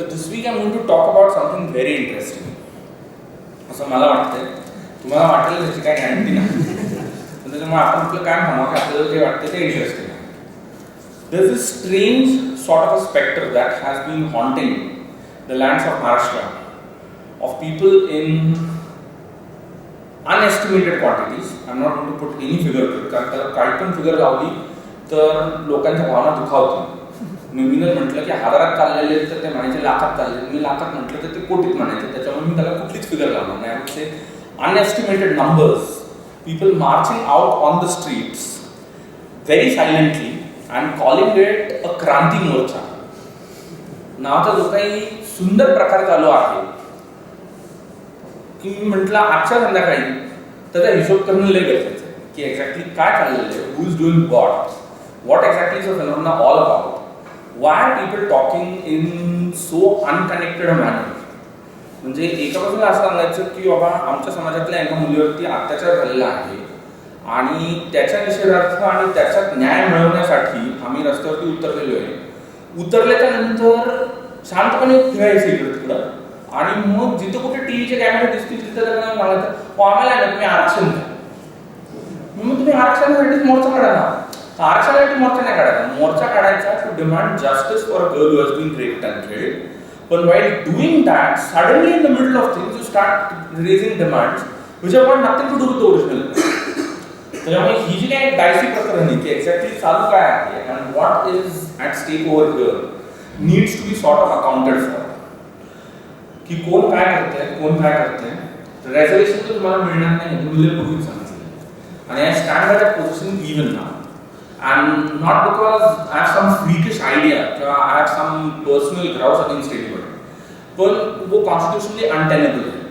तर this week I'm going to talk about something very interesting. असं मला वाटतंय, तुम्हाला वाटेल त्याची काय गॅरंटी नाही. पण त्याच्यामुळे आपण आपलं काय म्हणावं की आपल्याला जे वाटतं ते इंटरेस्टिंग आहे. There's this strange sort of a specter that has been haunting the lands of Maharashtra of people in unestimated quantities. I'm not going to put any figure to it, कारण त्याला काही पण फिगर लावली तर लोकांच्या भावना दुखावतील. मी म्हटलं की हजारात चाललेले तर ते म्हणायचे लाखात चालले, मी लाखात म्हटलं तर ते कोटीत म्हणायचे. त्याच्यामुळे मी त्याला कुठलीच फिगर लावणार नाही. I would say unestimated numbers, people marching out on the streets very silently and calling it a Kranti Morcha नावाचा जो काही सुंदर प्रकार चालू आहे की मी म्हटलं आजच्या संध्याकाळी त्याचा हिशोब करणं लय गरजेचं आहे की एक्झॅक्टली काय चाललेलं आहे, who is doing what exactly is a phenomena all about, why are people talking in so unconnected a manner. म्हणजे एका बाजूला असं सांगायचं की बाबा आमच्या समाजातल्या एका मुलीवरती अत्याचार झालेला आहे आणि त्याच्या निषेधार्थ आणि त्याच्यात न्याय मिळवण्यासाठी आम्ही रस्त्यावरती उतरलेलो आहे. उतरल्याच्या नंतर शांतपणे फिरायचं इकडं तिकडं आणि मग जिथं कुठे टीव्हीचे कॅमेरे दिसतील तिथं त्यांना म्हणायचं आम्हाला ना तुम्ही आरक्षण द्या. मग तुम्ही आरक्षणासाठीच मोर्चा काढा ना. आरक्षणासाठी मोर्चा नाही काढायचा, मोर्चा काढायचा to demand justice for a girl who has been raped and killed. पण while doing that, suddenly in the middle of things you start raising demands which have got nothing to do with the original. त्यामुळे ही जी काही Dicey प्रकरण आहे ती exactly चालू काय आहे and what is at stake over here needs to be sort of accounted for. की कोण काय करतंय. रेझर्वेशन तर तुम्हाला मिळणार नाही हे मी पूर्वीच सांगितलं आणि I stand by that position even now. And not because I have some freakish idea, I have some personal grouse against anybody. But वो constitutionally untenable है.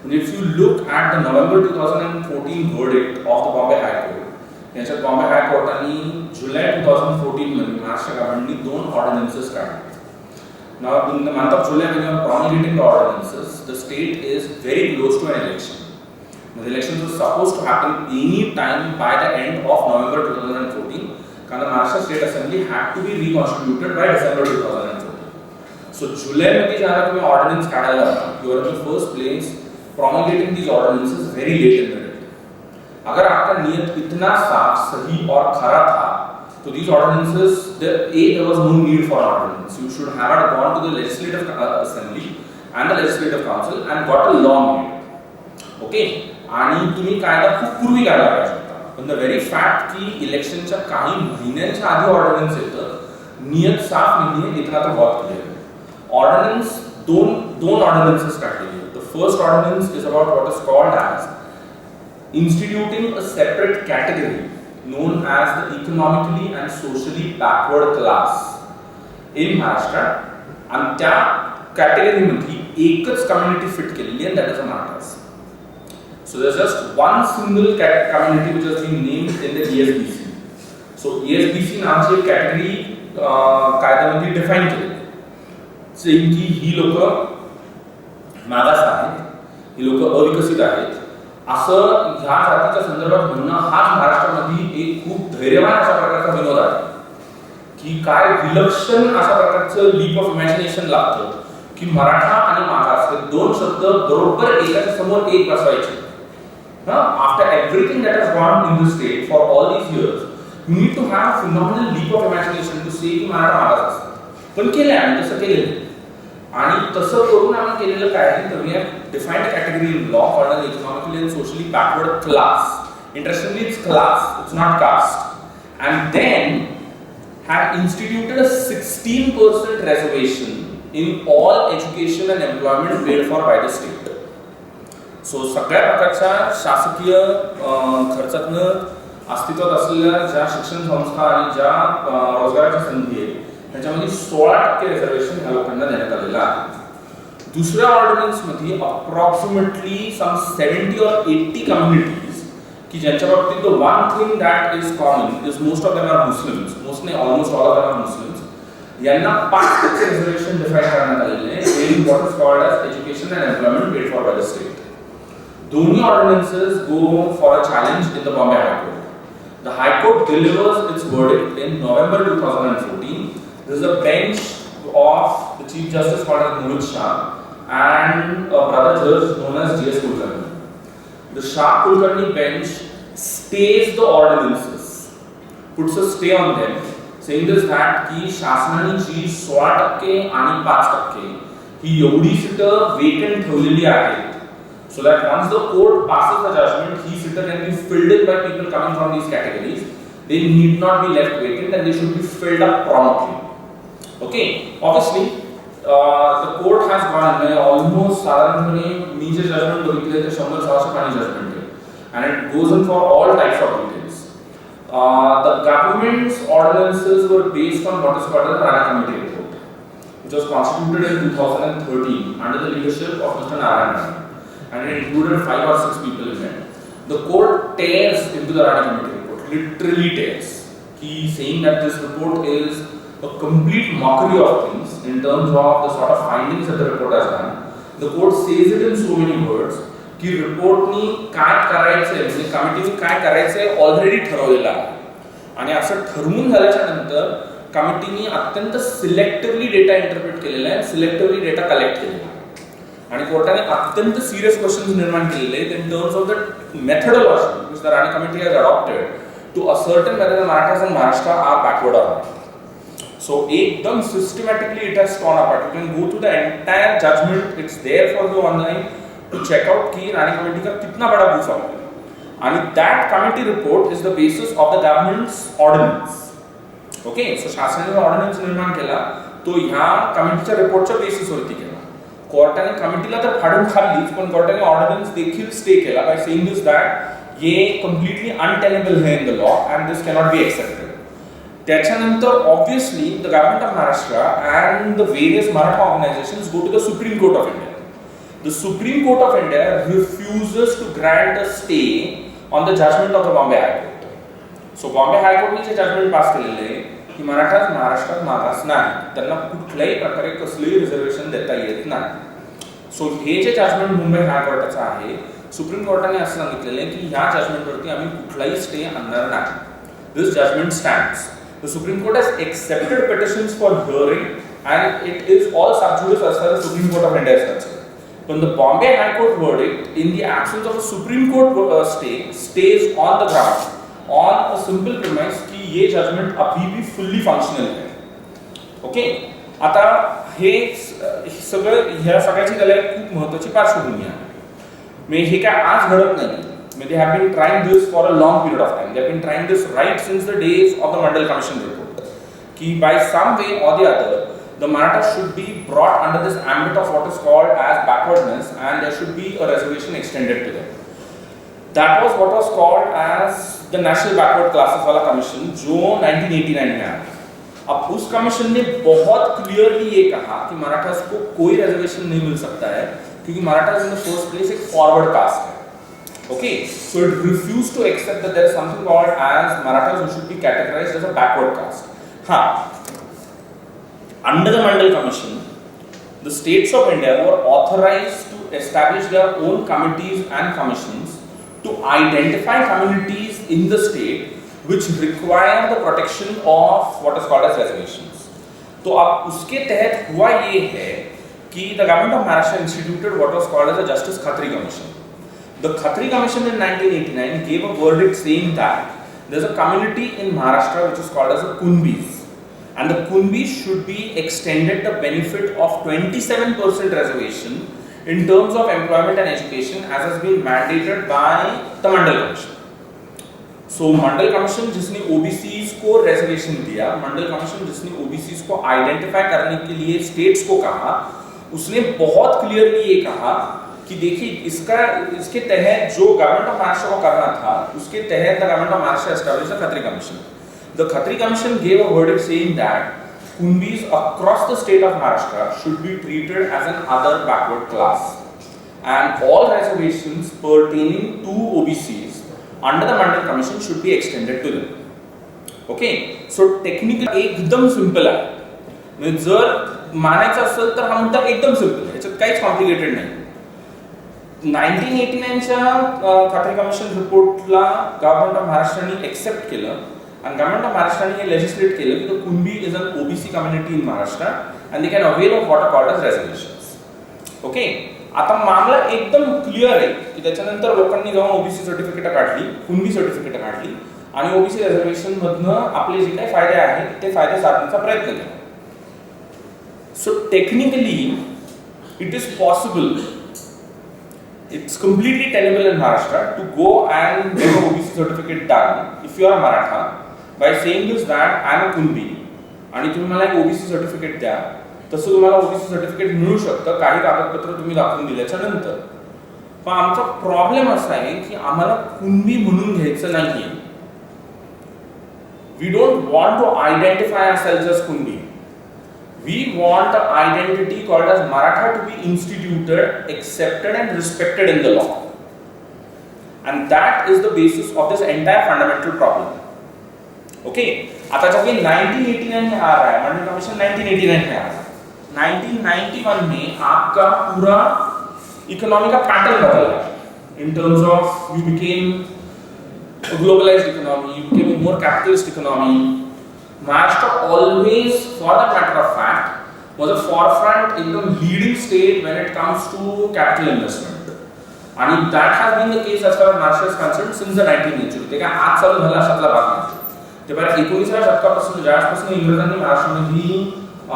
And if you look at the November 2014 verdict of the Bombay High Court, याच्यात Bombay High Court आणि July 2014 मध्ये Maharashtra गव्हर्नमेंटनी 2 ordinances काढले. Now in the month of July when you are promulgating the ordinances, the state is very close to an election. The elections were supposed to happen any time by the end of November 2014. Because the Maharashtra State Assembly had to be reconstituted by December 2014. So July में जहाँ तुम्हें ordinance काढायला होता, you are in the first place promulgating these ordinances very late in the day. अगर आपका नियत इतना साफ, सही और खरा था, तो these ordinances, there was no need for ordinance. You should have gone to the legislative assembly and the legislative council and got a law made. Okay? आणि तुम्ही कायदा खूप पूर्वी काढला पाहिजे होता. पण द व्हेरी फॅक्ट की इलेक्शनच्या काही महिन्यांच्या आधी ऑर्डिनन्स येतं, नियत साफ नाही आहे, इतना तर बहुत क्लियर आहे. ऑर्डिनन्स दोन ऑर्डिनन्सेस काढलेली आहेत. The first ordinance is about what is called as instituting a separate category known as the economically and socially backward class in Maharashtra. आणि त्या कॅटेगरीमध्ये एकच कम्युनिटी फिट केलेली आहे, that is a Marathas. So there's just one single community which has been named in the ESBC. So ESBC नावाची एक category कायद्यामध्ये define केली आहे की ही लोक मागास आहेत, ही लोक अविकसित आहेत, असं ह्या जातीच्या संदर्भात म्हणणं हाच महाराष्ट्रामध्ये एक खूप धैर्यवान अशा प्रकारचा विनोद आहे की काय विलक्षण अशा प्रकारचं लीप ऑफ इमॅजिनेशन लागतं की मराठा आणि मागास हे दोन शब्द बरोबर एकाच्या समोर एक बसवायचे. After everything that has gone in the state for all these years, you need to have a phenomenal leap of imagination to say की मराठा मागास असतात. पण केलं आम्ही तसं केलं आणि तसं करून आम्ही केलेलं काय आहे तर we have defined category in law called an economically and socially backward class. Interestingly it's class, it's not caste. And then have instituted a 16% reservation in all education and employment paid for by the state. So सगळ्या प्रकारच्या शासकीय खर्चातनं अस्तित्वात असलेल्या ज्या शिक्षण संस्था आणि ज्या रोजगाराच्या संधी आहेत त्याच्यामध्ये 16% रिझर्वेशन ह्या लोकांना देण्यात आलेलं आहे. दुसऱ्या ऑर्डिनन्समध्ये अप्रॉक्सिमेटली सम 70 or 80 कम्युनिटीज की ज्यांच्या बाबतीत the one thing that is common is most of them are Muslims, most नाही almost all of them are Muslims. यांना 5% रिझर्वेशन डिफाईन करण्यात आलेले आहे in what is called as education and employment paid for by the state. दोन्ही ordinances go for a challenge in the Bombay High Court. The High Court delivers its verdict in November 2014. This is a bench of the Chief Justice called as Mohit Shah and a brother judge known as G.S. Kulkarni. The Shah Kulkarni bench stays the ordinances, puts a stay on them, saying this that की शासनाने जी 16% आणि 5% ही एवढी सीटं vacant ठेवलेली आहेत. So that once the court passes the judgment, he sitter can be filled in by people coming from these categories. They need not be left vacant and they should be filled up promptly. Okay, obviously, the court has gone in almost साधारणपणे मी जे judgment बघितले ते 100-100 पाणी judgment आहे, and it goes in for all types of details. The government's ordinances were based on what is called the Rana Committee report, which was constituted in 2013 under the leadership of Mr. Narayan, and it included 5 or 6 people in it. The court tears into the Rana Committee report, literally tears. He saying that this report is a complete mockery of things in terms of the sort of findings that the report has done. The court says it in so many words की रिपोर्टनी काय करायचंय म्हणजे कमिटीने काय करायचंय already ठरवलेलं आहे आणि असं ठरवून झाल्याच्या नंतर कमिटीने अत्यंत सिलेक्टिव्हली डेटा इंटरप्रेट केलेला आहे, सिलेक्टिव्हली डेटा कलेक्ट केलेला आहे आणि कोर्टाने अत्यंत सिरियस क्वेश्चन्स निर्माण केलेले आहेत in terms of the methodology which the Rani committee has adopted to ascertain whether the Marathas and Maharashtra are backward or not. So ekdam systematically it has torn apart. You can go to the entire judgment, it's there for you online to check out कि रानी committee का कितना बड़ा गुस्सा है and that committee report is the basis of the government's ordinance. Okay, so शासनाने ordinance निर्माण केला तो ह्या कमिटीच्या रिपोर्टच्या बेसिसवरती केला. कोर्टाने कमिटीला तर फाडून खाल्लीच पण कोर्टाने ऑर्डिनन्स देखील स्टे केला by saying this that ये completely untenable है in the law and this cannot be accepted. त्याच्यानंतर obviously the government of Maharashtra and the various Maratha organizations go to the Supreme Court of India. The Supreme Court of India refuses to grant a stay on the judgment of the Bombay High Court. So Bombay High Court ने जे judgment pass केलेले आहे की मराठा महाराष्ट्रात मागास नाही, त्यांना कुठल्याही प्रकारे कसलेही रिझर्वेशन देता येत नाही. सो हे जे जजमेंट मुंबई हाय कोर्टाचं आहे, सुप्रीम कोर्टाने असं सांगितलेलं आहे की ह्या जजमेंटवरती आम्ही कुठलाही स्टे आणणार नाही. This judgment stands. The supreme court has accepted petitions for hearing and it is all sub judice as far as Supreme Court of India is concerned. When the Bombay High Court verdict, in the absence of a Supreme Court stay, stays on the ground on a simple premise कि ये judgment अभी भी fully functional है. Okay? आता हे सगळं ह्या सगळ्याची त्याला खूप महत्त्वाची पार्श्वभूमी आहे. म्हणजे हे काय आज घडत नाही. They have been trying this for a long period of time. They have been trying this right since the days of the Mandal Commission report. कि by some way or the other, the Marathas should be brought under this ambit of what is called as backwardness and there should be a reservation extended to them. That was what was called as the National Backward Classes वाला commission जो 1989 में आया. अब उस commission ने बहुत clearly ये कहा कि मराठास को कोई रिजर्वेशन नहीं मिल सकता है क्योंकि Marathas in the first place एक फॉरवर्ड कास्ट है. Okay, so it refused to accept that there is something called as Marathas who should be categorized as a backward caste. Under the Mandal Commission, the states of India were authorized to establish their own committees and commissions to identify communities in the state which require the protection of what is called as reservations. तो अब उसके तहत हुआ ये है कि the government of Maharashtra instituted what was called as a Justice Khatri Commission. The Khatri Commission in 1989 gave a verdict saying that there is a community in Maharashtra which is called as the Kunbis. And the Kunbis should be extended the benefit of 27% reservation in terms of employment and education as has been mandated by the Mandal Commission. So Mandal Commission जिसने OBCs को reservation दिया, Mandal Commission जिसने OBCs को identify करने के लिए states को कहा, उसने बहुत clearly ये कहा कि देखिए इसके तहत जो गवर्नमेंट ऑफ महाराष्ट्र को करना था उसके तहत the government of Maharashtra established the Khatri commission. The Khatri Commission gave a verdict saying that Kunbis across the state of Maharashtra should be treated as an other backward class and all reservations pertaining to OBCs under the Mandal Commission should be extended to them. Okay, so technically एकदम simple आहे. म्हणजे जर मानायचं असेल तर हा मुद्दा एकदम simple आहे, याच्यात काहीच कॉम्प्लिकेटेड नाही. 1989च्या खात्री कमिशन रिपोर्टला गव्हर्नमेंट ऑफ महाराष्ट्राने एक्सेप्ट केलं आणि गव्हर्नमेंट ऑफ महाराष्ट्राने हे लेजिस्लेट केलं की Kunbi is an OBC community in Maharashtra and they can avail of what are called as reservations. Okay, आता मामला एकदम क्लिअर आहे की त्याच्यानंतर लोकांनी जाऊन ओबीसी सर्टिफिकेट काढली, कुणबी सर्टिफिकेट काढली आणि ओबीसी रिझर्वेशन मधनं आपले जे काही फायदे आहेत ते फायदे साधण्याचा प्रयत्न केला. So technically it is possible, it's completely tenable in Maharashtra to go and get an OBC certificate done if you are a Maratha by saying this that I am a Kunbi आणि तुम्ही मला एक OBC certificate द्या. तसं तुम्हाला OBC certificate मिळू शकतं काही कागदपत्र तुम्ही दाखवून दिल्याच्या नंतर. पण आमचा प्रॉब्लेम असा आहे की आम्हाला कुणबी म्हणून घ्यायचं नाहीये. We don't want to identify ourselves as Kunbi. We want an identity called as Maratha to be instituted, accepted and respected in the law. And that is the basis of this entire fundamental problem. Okay? आता जब ये 1989 में आ रहा है, मंडल commission 1989 में आ रहा है. 1991 में आपका पूरा इकोनॉमी का पैटर्न बदल रहा है. In terms of you became a globalized economy, you became a more capitalist economy. Maharashtra always, for the matter of fact, was a forefront in the leading state when it comes to capital investment. And that has been the case as far as Maharashtra is concerned since the 19th century. ते काय आज चालू झाला अशातला भाग नाही. ते बरं 19व्या शतकापासून ज्यापासून इंग्रजांनी महाराष्ट्रामध्ये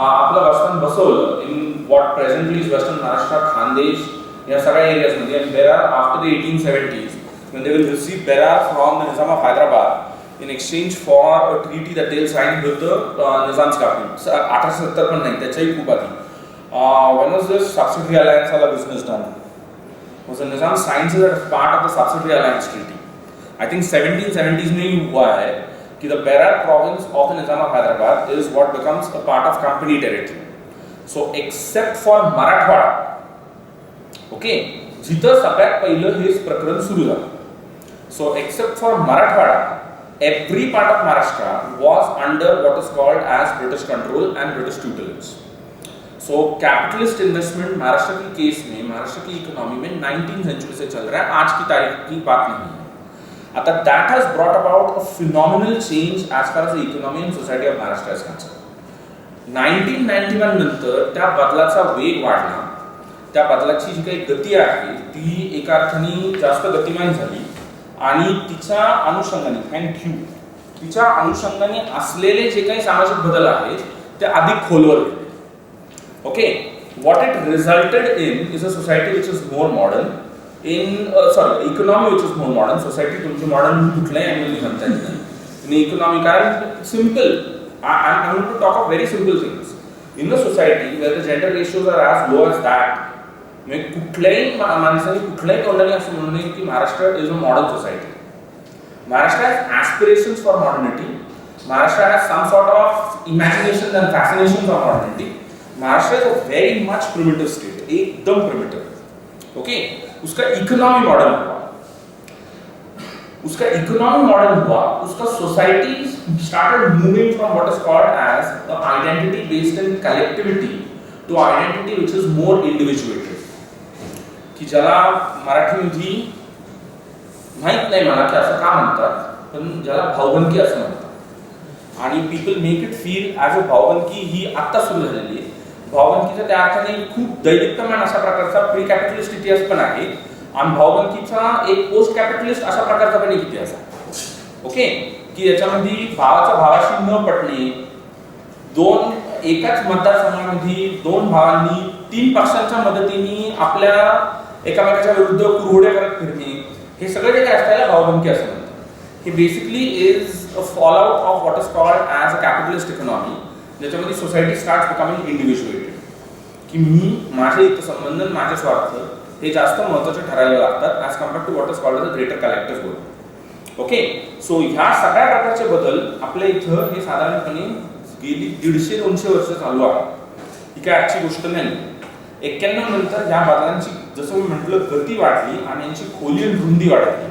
आपलं वसंत बसवलं in what presently is Western Maharashtra, Khandesh या सगळ्या एरियाजमध्ये, and there are after the 1870s when they will receive Berar from the Nizam of Hyderabad in exchange for a treaty that they'll sign with the Nizam's government. 1870 पण नाही, त्याच्याही खूप आधी. When was this subsidiary alliance वाला business done? Was the Nizam signs it as part of the subsidiary alliance treaty. I think 1770s में ही हुआ है कि the Berar province of the Nizam of Hyderabad is what becomes a part of company territory. So except for Marathwada, okay, जिथं सगळ्यात पहिलं हे प्रकरण सुरू झालं. So except for Marathwada, every part of Maharashtra was under what is called as British control and British tutelage. So capitalist investment Maharashtra की केस में, महाराष्ट्र की इकोनॉमी में 19th century से चल रहा है, आज की तारीख की बात नहीं है. आता that has brought about a phenomenal change as far as the economy and society of Maharashtra is concerned. 1991 नंतर त्या बदलाचा वेग वाढला, त्या बदलाची जी काही गती आहे ती एका अर्थाने जास्त गतिमान झाली आणि तिच्या अनुषंगाने तिच्या अनुषंगाने असलेले जे काही सामाजिक बदल आहेत ते अधिक खोलवर गेले. Okay, what it resulted in is a society which is more modern economy which is more modern. Society तुमची मॉडर्न कुठल्याही अँगलनी म्हणता येत नाही. इकॉनॉमी कारण simple, I am going to talk of very simple things. In the society where the gender ratios are as low as that, म्हणजे कुठल्याही माणसाने कुठल्याही तोंडाने असं म्हणू नये की Maharashtra is a modern society. Maharashtra has aspirations for modernity. Maharashtra has some sort of imagination and fascination for modernity. Maharashtra is a very much primitive state, एकदम प्रिमिटिव. ओके, उसका इकोनॉमी मॉडर्न हुआ, उसका society started moving from what is called as the identity based in collectivity to identity which is more individuated. की ज्याला मराठीमध्ये माहित नाही मला की असं का म्हणतात, पण ज्याला भावबंदकी असं म्हणतात आणि people make it feel as a भावबंदकी ही आत्ता सुरू झालेली आहे. भावबंदकीचा त्या अर्थाने खूप दैदिप्यमान अशा प्रकारचा प्री कॅपिटलिस्ट इतिहास पण आहे आणि भावबंदकीचा एक पोस्ट कॅपिटलिस्ट अशा प्रकारचा पण एक इतिहास आहे. ओके, की याच्यामध्ये भावाचा भावाशी न पटणे, एकाच मतदारसंघामध्ये दोन भावांनी 3 पक्षांच्या मदतीने आपल्या एकामेकाच्या विरुद्ध कुरघोड्या करत फिरणे, हे सगळं जे काय असतं भावबंदकी असं म्हणतात. हे basically is a fallout of what is called as a capitalist economy, ज्याच्यामध्ये सोसायटी स्टार्ट बिकमिंग इंडिव्हिज्युएटेड. की मी, माझे हितसंबंध, माझे स्वार्थ हे जास्त महत्त्वाचे ठरायला लागतात as compared to what is called as a greater collective good. Okay, so ह्या सगळ्या प्रकारचे बदल आपल्या इथं हे साधारणपणे गेली 150-200 वर्ष चालू आहे. ही काय आजची गोष्ट नाही. 91 नंतर ह्या बदलांची जसं मी म्हटलं गती वाढली आणि यांची खोली आणि रुंदी वाढली.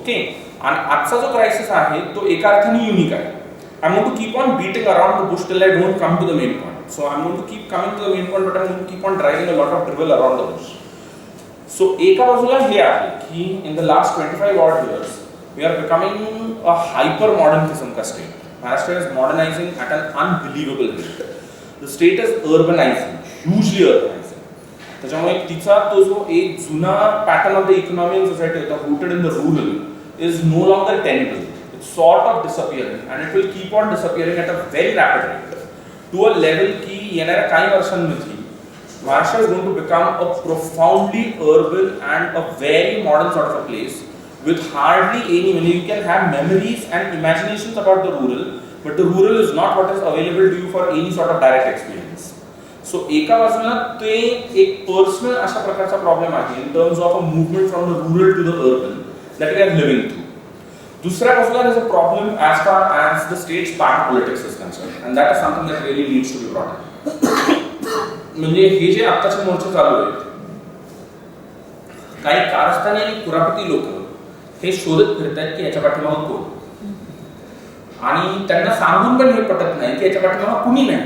ओके, आणि आजचा जो क्रायसिस आहे तो एका अर्थाने युनिक आहे. I'm going to keep on beating around the bush till I don't come to the main point. So I'm going to keep coming to the main point, but I'm going to keep on driving a lot of drivel around the bush. So एका बाजूला हे आहे की in the last 25 odd years We are becoming a hyper modern किस्म का state. Maharashtra is modernizing at an unbelievable rate. The state is urbanizing, hugely urbanizing. त्याच्यामुळे तिचा तो जो एक जुना pattern of the economy and society होता rooted in the rural is no longer tenable. It's sort of disappearing and it will keep on disappearing at a very rapid rate to a level की येणाऱ्या काही वर्षांमध्ये Maharashtra is going to become a profoundly urban and a very modern sort of a place with hardly any, you can have memories and imaginations about the rural, but the rural is not what is available to you for any sort of direct experience. So, एका बाजूला ते एक personal अशा प्रकारचा problem आहे in terms of a movement from the rural to the urban that we are living through. दुसऱ्या बाजूला there is a problem as far as the state's party politics is concerned, and that is something that really needs to be brought up. म्हणजे हे जे आत्ताचे मोर्चे चालू आहेत, काही कारस्थानी आणि कुरापती लोक हे शोधत फिरतात की याच्या पाठीमागं कोण, आणि त्यांना सांगून पण हे पटत नाही की याच्या पाठीमागं कुणी नाही.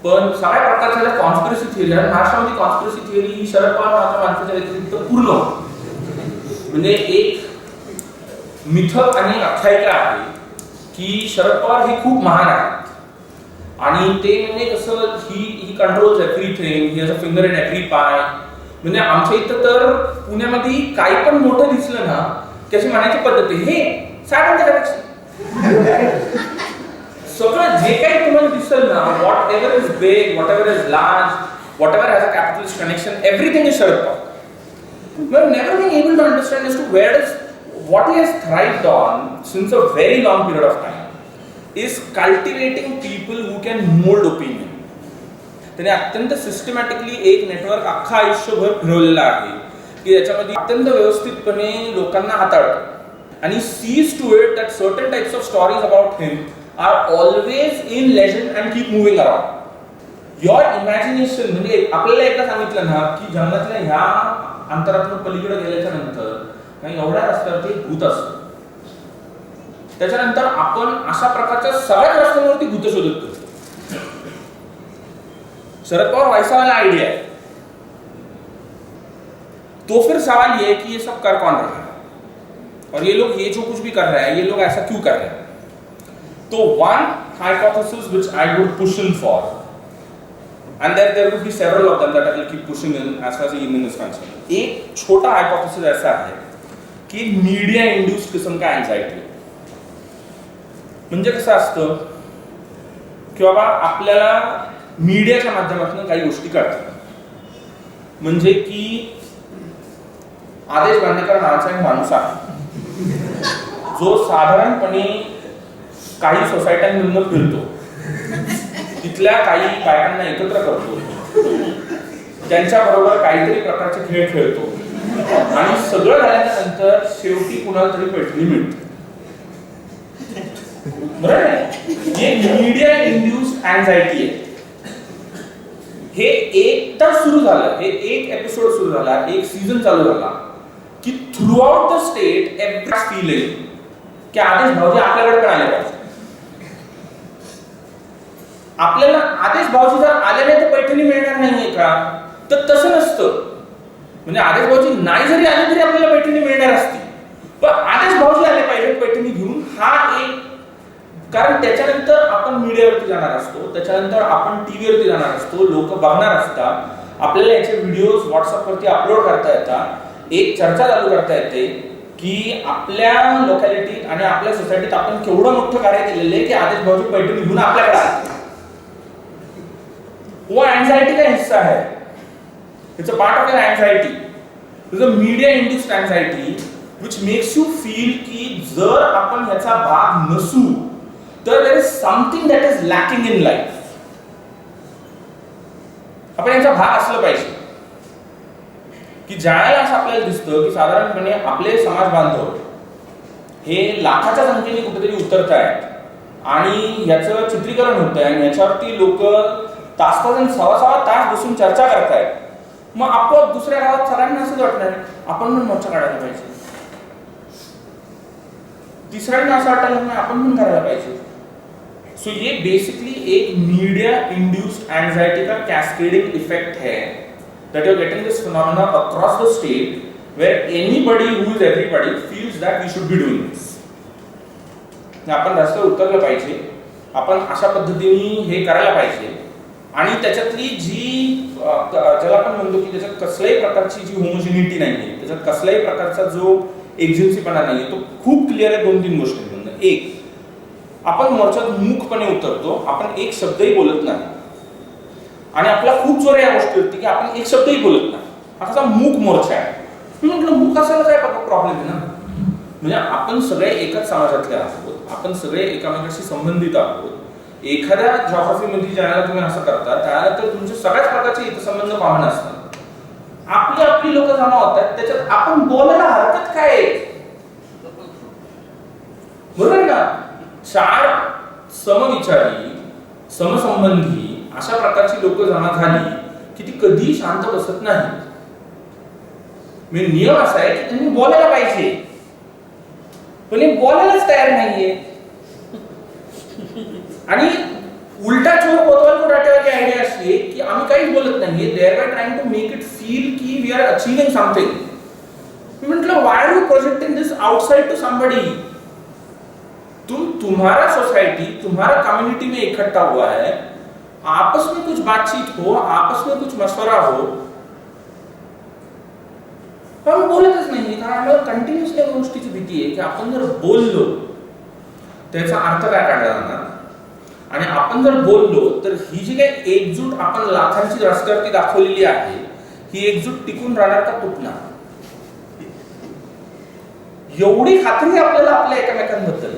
पण सगळ्या प्रकारच्या ज्या कॉन्स्पिरसी थिअरी आहेत, महाराष्ट्रामध्ये कॉन्स्पिरसी थिअरी ही शरद पवार नावाच्या माणसाच्या व्यतिरिक्त पूर्ण, म्हणजे एक मिथ आणि आख्यायिका आहे की शरद पवार हे खूप महान आहेत आणि ते म्हणजे कसं ही controls everything, he has a finger in every पाय. म्हणजे आमच्या इथं तर पुण्यामध्ये काही पण मोठं दिसलं ना की अशी म्हणायची पद्धत आहे, हे साठ सगळं जे काही तुम्हाला दिसेल ना, what ever is big, what ever is large, what ever has a capitalist connection, everything is Sharad Pawar. We have never been able to understand as to where does what he has thrived on since a very long period of time is cultivating people who can mold opinion. त्याने अत्यंत systematically एक network अख्खा आयुष्यभर फिरवलेला आहे की याच्यामध्ये अत्यंत व्यवस्थितपणे लोकांना हाताळतो आणि sees to it that certain types of stories about him are always in legend and keep moving around. Your imagination, म्हणजे आपल्याला एकदा सांगितलं ना की जंगलातल्या ह्या अंतरातून पलीकडे गेल्याच्या नंतर काही एवढ्या रस्त्यावरती एक भूत असतं, त्याच्यानंतर आपण अशा प्रकारच्या सगळ्याच रस्त्यांवरती भूत शोधत करतो. शरद पवार वैसा वाला आइडिया है. तो फिर सवाल ये है कि ये सब कर कौन रहा है और ये लोग ये जो कुछ भी कर रहे हैं ये लोग ऐसा क्यों कर रहे हैं. तो one hypothesis which I would push in for, and there would be several of them that I will keep pushing in as far as the evening is concerned. एक छोटा hypothesis ऐसा है की मीडिया इंड्यूस्ड किस्म का anxiety. म्हणजे कसं असतं की बाबा आपल्याला मीडियाच्या माध्यमातून काही गोष्टी कळतात. म्हणजे की आदेश बांदेकर नावाचा एक माणूस आहे जो साधारणपणे काही सोसायट्यांमधून फिरतो, तिथल्या काही बायकांना एकत्र करतो, त्यांच्याबरोबर काहीतरी प्रकारचे खेळ खेळतो आणि सगळं झाल्यानंतर शेवटी कुणाला तरी पैठणी मिळते. बरोबर आहे? हे मीडिया इंड्यूस्ड अँझायटी आहे. हे एकदा सुरू झालं, हे एक एपिसोड सुरू झाला, एक सीझन चालू झाला की through out the state every feeling की आदेश भाऊजी आपल्याकडे पण आले पाहिजे. आपल्याला आदेश भाऊजी जर आले नाही तर पैठणी मिळणार नाहीये का, तर तसं नसतं. म्हणजे आदेश भाऊजी नाही जरी आले तरी आपल्याला पैठणी मिळणार असती, पण आदेश भाऊजी आले पाहिजे पैठणी घेऊन. हा एक कारण त्याच्यानंतर आपण मीडियावरती जाणार असतो, त्याच्यानंतर आपण टीव्हीवरती जाणार असतो, लोक बघणार असतात, आपल्याला याचे व्हिडिओज व्हॉट्सअपवरती अपलोड करता येतात, एक चर्चा चालू करता येते की आपल्या लोकॅलिटीत आणि आपल्या सोसायटीत आपण केवढं मोठं कार्य केलेलं आहे की आदेश भाऊजी पैठणी घेऊन आपल्याकडे आले. वो एंजाइटी का हिस्सा है. It's a part of your anxiety. It's a media induced anxiety which makes you feel की जर आपण याचा भाग नसू तर there is something that is lacking in life. आपण याचा भाग असलं पाहिजे की ज्यावेळेला असं आपल्याला दिसतं की साधारणपणे आपले समाज बांधव हे लाखाच्या संख्येने कुठेतरी उतरत आहेत आणि याचं चित्रीकरण होतंय आणि याच्यावरती लोक तास आणि सव्वा तास बसून चर्चा करतायत. मग आपोआप दुसऱ्या गावात सगळ्यांना असंच वाटणार आपण पण मोर्चा काढायला पाहिजे, तिसऱ्यांना असं वाटायला नाही आपण पण करायला पाहिजे. सो ये बेसिकली एक मीडिया इंड्यूस्ड एंजाइटी का कैस्केडिंग इफेक्ट है that you're getting this phenomena across the state where anybody who is everybody feels that we should be doing this. आपण रस्त्यावर उतरलं पाहिजे, आपण अशा पद्धतीने हे करायला पाहिजे आणि त्याच्यातली जी ज्याला आपण म्हणतो की त्याच्यात कसल्याही प्रकारची जी होमोजिनिटी नाहीये, त्याच्यात कसल्याही प्रकारचा जो एजन्सीपणा नाहीये, तो खूप क्लिअर आहे 2-3 गोष्टींमधून. एक, आपण मोर्चात मूकपणे उतरतो, आपण एक शब्दही बोलत नाही आणि आपला खूप जोर या गोष्टीवरती की आपण एक शब्दही बोलत नाही. हा कसा मूक मोर्चा आहे. मी म्हटलं मूक असायला काय प्रॉब्लेम आहे ना, म्हणजे आपण सगळे एकाच समाजातले आहोत, आपण सगळे एकमेकांशी संबंधित आहोत. एखाद्या जॉग्राफीमध्ये ज्याला तुम्ही असं करता त्याला तर तुमचे सगळ्याच प्रकारचे हितसंबंध कॉमन असतात. आपली आपली लोक जमा होतात, त्याच्यात आपण बोलायला हरकत काय आहे? बरोबर ना. 4 समविचारी समसंबंधी अशा प्रकारची लोक जमा झाली की ती कधी शांत बसत नाही. म्हणजे नियम असा आहे की त्यांनी बोलायला पाहिजे, पण हे बोलायलाच तयार नाहीये. आणि उलटा चोर कोतवाल को डाटेवाली आयडिया अशी आहे की आम्ही काहीच बोलत नाहीये, they are trying to make it feel की वी आर अचीविंग समथिंग. मी म्हटलं why are you projecting this outside to somebody? तुम्हारा सोसाइटी, तुम्हारा कम्युनिटी में इकट्ठा हुआ है, आपस में कुछ बातचीत हो, आपस में कुछ मशवरा हो. पण बोलतच नाही, कारण आपल्याला कंटिन्युअसली गोष्टीची भीती आहे की आपण जर बोललो त्याचा अर्थ काय काढला जाणार, आणि आपण जर बोललो तर ही जी काही एकजूट आपण लाखांची रस्त्यावरती दाखवलेली आहे, ही एकजूट टिकून राहणार का तुटणार, एवढी खात्री आपल्याला आपल्या एकमेकांबद्दल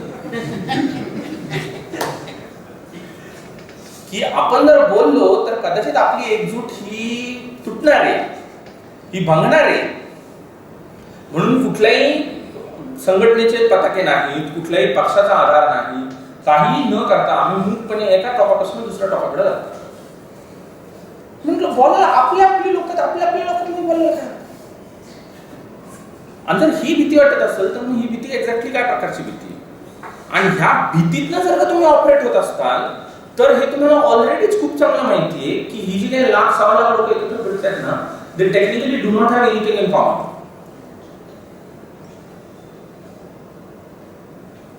की आपण जर बोललो तर कदाचित आपली एकजूट ही तुटणार आहे, ही भंगणार आहे. म्हणून कुठल्याही संघटनेचे पताके नाहीत, कुठल्याही पक्षाचा आधार नाही, काही न करता आम्ही मूकपणे एका टॉपापासून दुसऱ्या टॉपाकडे जातो. म्हटलं बोलायला आपली आपली लोक मी बोललं का? आणि जर ही भीती वाटत असेल तर मग ही भीती एक्झॅक्टली काय प्रकारची भीती? आणि ह्या भीतीतनं जर का तुम्ही ऑपरेट होत असताल तर हे तुम्हाला ऑलरेडीच खूप चांगलं माहिती आहे की ही जी काही 1,00,000-1,15,000 लोक एकत्र फिरतात ना, they technically do not have anything in common.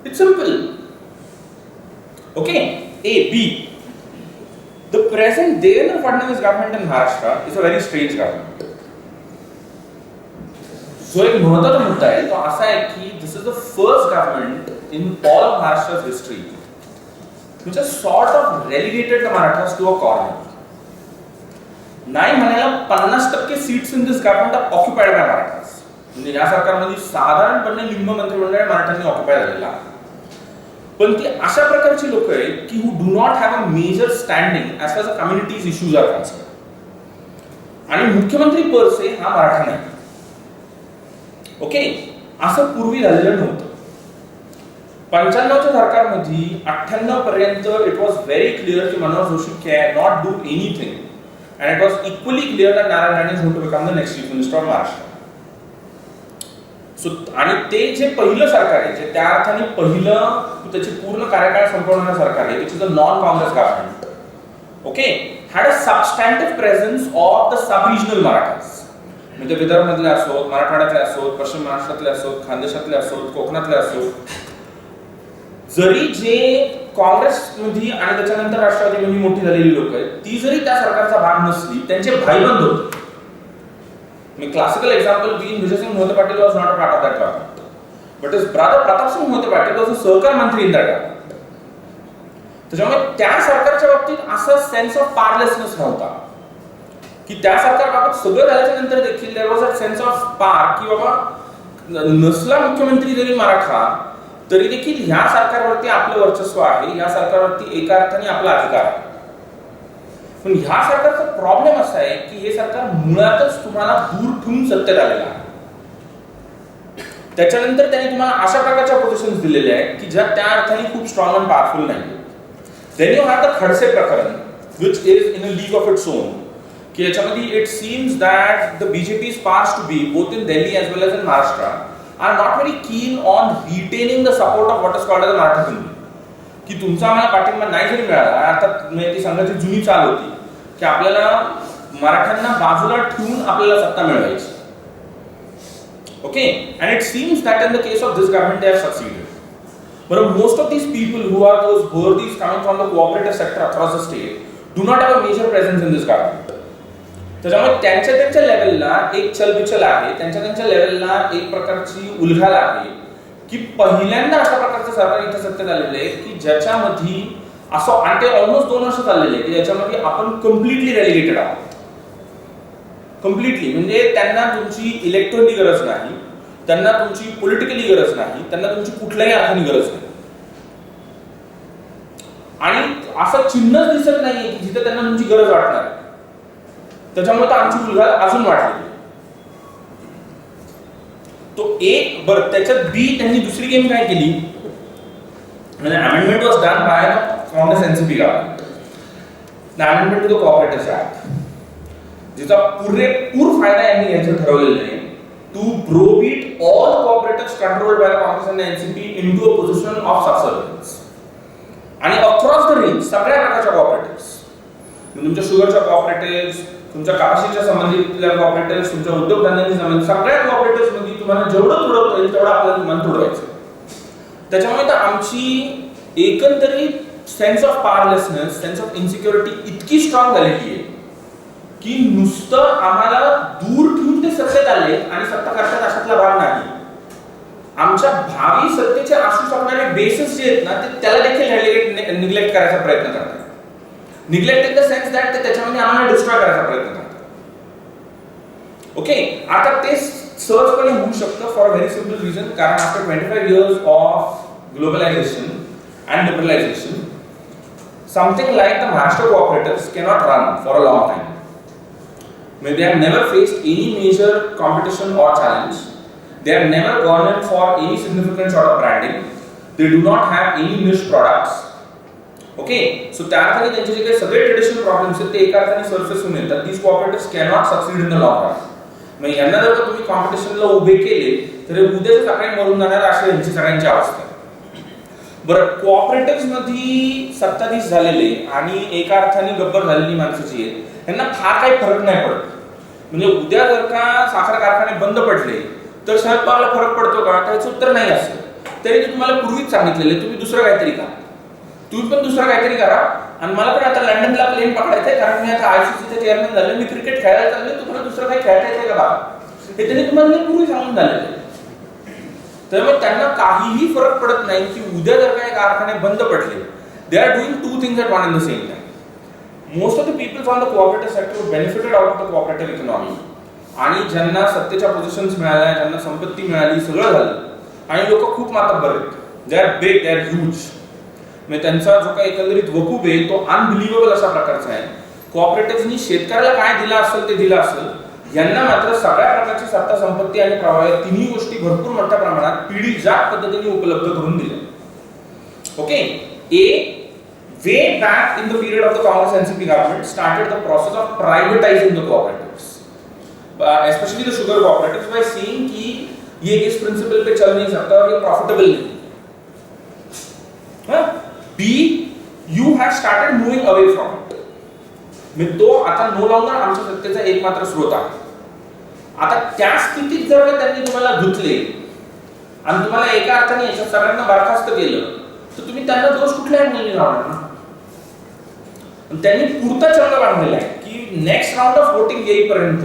It's simple. Okay. A. B. The present Devendra Fadnavis government in Maharashtra is a very strange government. जो एक महत्त्वाचा मुद्दा आहे तो असा आहे की this is the first government in all of Maharashtra's history which has sort of relegated the Marathas to a corner. नाही म्हणायला 50% seats in this government are occupied by Marathas. म्हणजे या सरकारमध्ये साधारणपणे निम्म मंत्रिमंडळ मराठ्यांनी ऑक्युपाय झालेला आहे. पण ती अशा प्रकारची लोक आहेत की who do not have a major standing as far a communities issues are concern. आणि मुख्यमंत्री पर से हा मराठा नाही. ओके, असं पूर्वी झालेलं नव्हतं. 95च्या सरकारमध्ये 98 पर्यंत इट वॉज व्हेरी क्लिअर की Manohar Joshi can not do anything and it was equally clear that Narayan Rane is going to become the next chief minister of Maharashtra. आणि ते जे पहिलं सरकार आहे, जे त्या अर्थाने पहिलं त्याची पूर्ण कार्यकाळ संपवणारं सरकार आहे, which is a non Congress government, okay, had a substantive presence of the sub regional Marathas. म्हणजे विदर्भमधले असोत, मराठवाड्यातले असोत, पश्चिम महाराष्ट्रातले असोत, खानदेशातले असोत, कोकणातले असोत. जरी जे काँग्रेसमध्ये आणि त्याच्यानंतर राष्ट्रवादीमध्ये मोठी झालेली लोक आहेत, ती जरी त्या सरकारचा भाग नसली, त्यांचे भाईबंद होते. Classical example being Vijay Singh Mohte Patil was not a part of that government, but his brother Pratap Singh Mohte Patil was a Sahkar Mantri in that government. त्याच्यामुळे त्या सरकारच्या बाबतीत असा सेन्स ऑफ पारलेसनेस नव्हता की त्या सरकारबाबत सगळं झाल्याच्या नंतर देखील there was a sense of पार की बाबा नसला मुख्यमंत्री जरी मराठा तरी देखील ह्या सरकारवरती आपलं वर्चस्व आहे, या सरकारवरती एका अर्थाने आपला अधिकार आहे. पण ह्या सरकारचा प्रॉब्लेम असा आहे की हे सरकार मुळातच तुम्हाला दूर ठेवून सत्तेत आलेलं आहे. त्याच्यानंतर त्यांनी तुम्हाला अशा प्रकारच्या पोझिशन्स दिलेल्या आहेत की ज्या त्या अर्थाने खूप स्ट्रॉंग अँड पॉवरफुल नाही. Then you have the Khadse प्रकरण which is in a league of its own, की याच्यामध्ये it seems that the BJP's parts to be both in Delhi as well as in Maharashtra are not very keen on retaining the support of what is called as Maratha Hindu. की तुमचा आम्हाला पाठिंबा नाही जरी मिळाला, अर्थात ती संघाची जुनी चाल होती की आपल्याला मराठ्यांना बाजूला ठेवून आपल्याला सत्ता मिळवायची. Okay, and it seems that in the case of this government they have succeeded. But most of these people who are those worthies coming from the cooperative sector across the state do not have a major presence in this government. त्याच्यामुळे त्यांच्या लेवलला एक चलबिचल आहे, त्यांच्या लेवलला एक प्रकारची उलघाल आहे की पहिल्यांदा अशा प्रकारचं सरकार इथं सत्तेत आलेलं आहे की ज्याच्यामध्ये असं, आणि ते ऑलमोस्ट 2 वर्ष चाललेले आहे की ज्याच्यामध्ये आपण कम्प्लिटली रेलिगेटेड आहोत. कम्प्लिटली म्हणजे त्यांना तुमची इलेक्ट्रॉनिक गरज नाही, त्यांना तुमची पॉलिटिकली गरज नाही, त्यांना तुमची कुठल्याही अर्थाने गरज नाही. आणि असं चिन्हच दिसत नाहीये की जिथे त्यांना तुमची गरज वाटणार. त्याच्यामुळे तर आमची उलघाल अजून वाढली. तो एक बरं, त्याच्यात बी त्यांनी दुसरी गेम काय केली, म्हणजे amendment was done by Congress NCP government, the amendment to the cooperative act, जिचा पुरेपूर फायदा यांनी याचं ठरवलेला आहे to prohibit all cooperatives controlled by Congress आणि NCP into a position of subservience. आणि अक्रॉस द रेंज सगळ्या प्रकारच्या कोऑपरेटिव्हज, तुमच्या शुगरच्या कोऑपरेटिव्हज, तुमच्या कापशीच्या संबंधितल्या कोऑपरेटिव्हज, तुमच्या उद्योगधंद्यांशी संबंधित सगळ्या कोऑपरेटिव्हज मध्ये तुम्हाला जेवढं तुडवता येईल तेवढं आपल्याला मन तुडवायचं. त्याच्यामुळे तर आमची एकंदरीत sense of powerlessness, sense of insecurity इतकी स्ट्रॉंग झालेली आहे की नुसतं आम्हाला दूर ठेवून ते सत्तेत आले आणि सत्ता करतात अशातला भाग नाही. आमच्या भावी सत्तेचे असू शकणारे बेसिस जे आहेत ना, ते त्याला देखील निग्लेक्ट करायचा प्रयत्न करतात. Neglect in the sense that ते त्याच्यामध्ये आम्हाला डिस्ट्रॉय करायचा प्रयत्न करतात. ओके, आता ते सहजपणे होऊ शकतं for a very simple reason, कारण after 25 years of globalisation and liberalisation, something like the Maharashtra cooperatives cannot run for a long time. They have never faced any major competition or challenge. They have never gone in for any significant sort of branding. They do not have any niche products. Okay, so त्या अर्थाने त्यांचे जे काही सगळे traditional problems आहेत ते एका अर्थाने सरफेस होऊन येतात. These cooperatives cannot succeed in the long run. मग यांना जर तुम्ही कॉम्पिटिशनला उभे केले तर उद्याच सकाळी मरून जाणार अशी यांची सगळ्यांची अवस्था. बरं, कोऑपरेटिव्स मध्ये सत्ताधीश झालेले आणि एका अर्थाने गब्बर झालेली माणसं जी आहेत त्यांना फार काही फरक नाही पडत. म्हणजे उद्या जर का साखर कारखाने बंद पडले तर शरद पवारला फरक पडतो का, त्याचं उत्तर नाही असेल. तरी तुम्हाला पूर्वीच सांगितलेले तुम्ही दुसरं काहीतरी करा, तुम्ही पण दुसरं काहीतरी करा. आणि मला पण आता लंडनला प्लेन पकडायचंय कारण मी आता आयसीसीचे चेअरमॅन झाले, मी क्रिकेट खेळायला चालले, तुम्हाला दुसरं काही खेळता येते का बघा, हे त्यांनी तुम्हाला पूर्वी सांगून झालेलं. त्यामुळे त्यांना काहीही फरक पडत नाही की उद्या जर काही कारखाने बंद पडले. They are doing 2 things at one and the same time. Most of the people from the cooperative sector benefited out of the cooperative economy. आणि ज्यांना सत्तेच्या पोझिशन्स मिळाल्या, ज्यांना संपत्ती मिळाली, सगळं झालं. आणि लोक खूप मातब्बर आहेत. They are big, they are huge. म्हणजे त्यांचा जो काही एकंदरीत वकूफ आहे तो अनबिलिव्हेबल अशा प्रकारचा आहे. कोऑपरेटिव्हनी शेतकऱ्याला काय दिलं असेल ते दिलं असेल, यांना मात्र सगळ्या प्रकारची सत्ता, संपत्ती आणि प्रवाह या तिन्ही गोष्टी भरपूर मोठ्या प्रमाणात पिढी जात पद्धतीने उपलब्ध करून दिल्या. Okay, way back in the period of the Congress NCP government started the process of privatizing the cooperatives, especially the sugar cooperatives, by saying कि ये इस principle पे चल नहीं सकता और ये profitable नहीं. B, you have started moving away from it. म्हणजे तो आता no longer आमच्या सत्तेचा एकमात्र स्रोत आहे. आता त्या स्थितीत जर का त्यांनी तुम्हाला धुतले आणि तुम्हाला एका अर्थाने याच्या सगळ्यांना बरखास्त केलं तर तुम्ही त्यांना दोष कुठल्या अँगलने लावणार ना. त्यांनी पुढचा चंग बांधलेला आहे की नेक्स्ट राऊंड ऑफ वोटिंग येईपर्यंत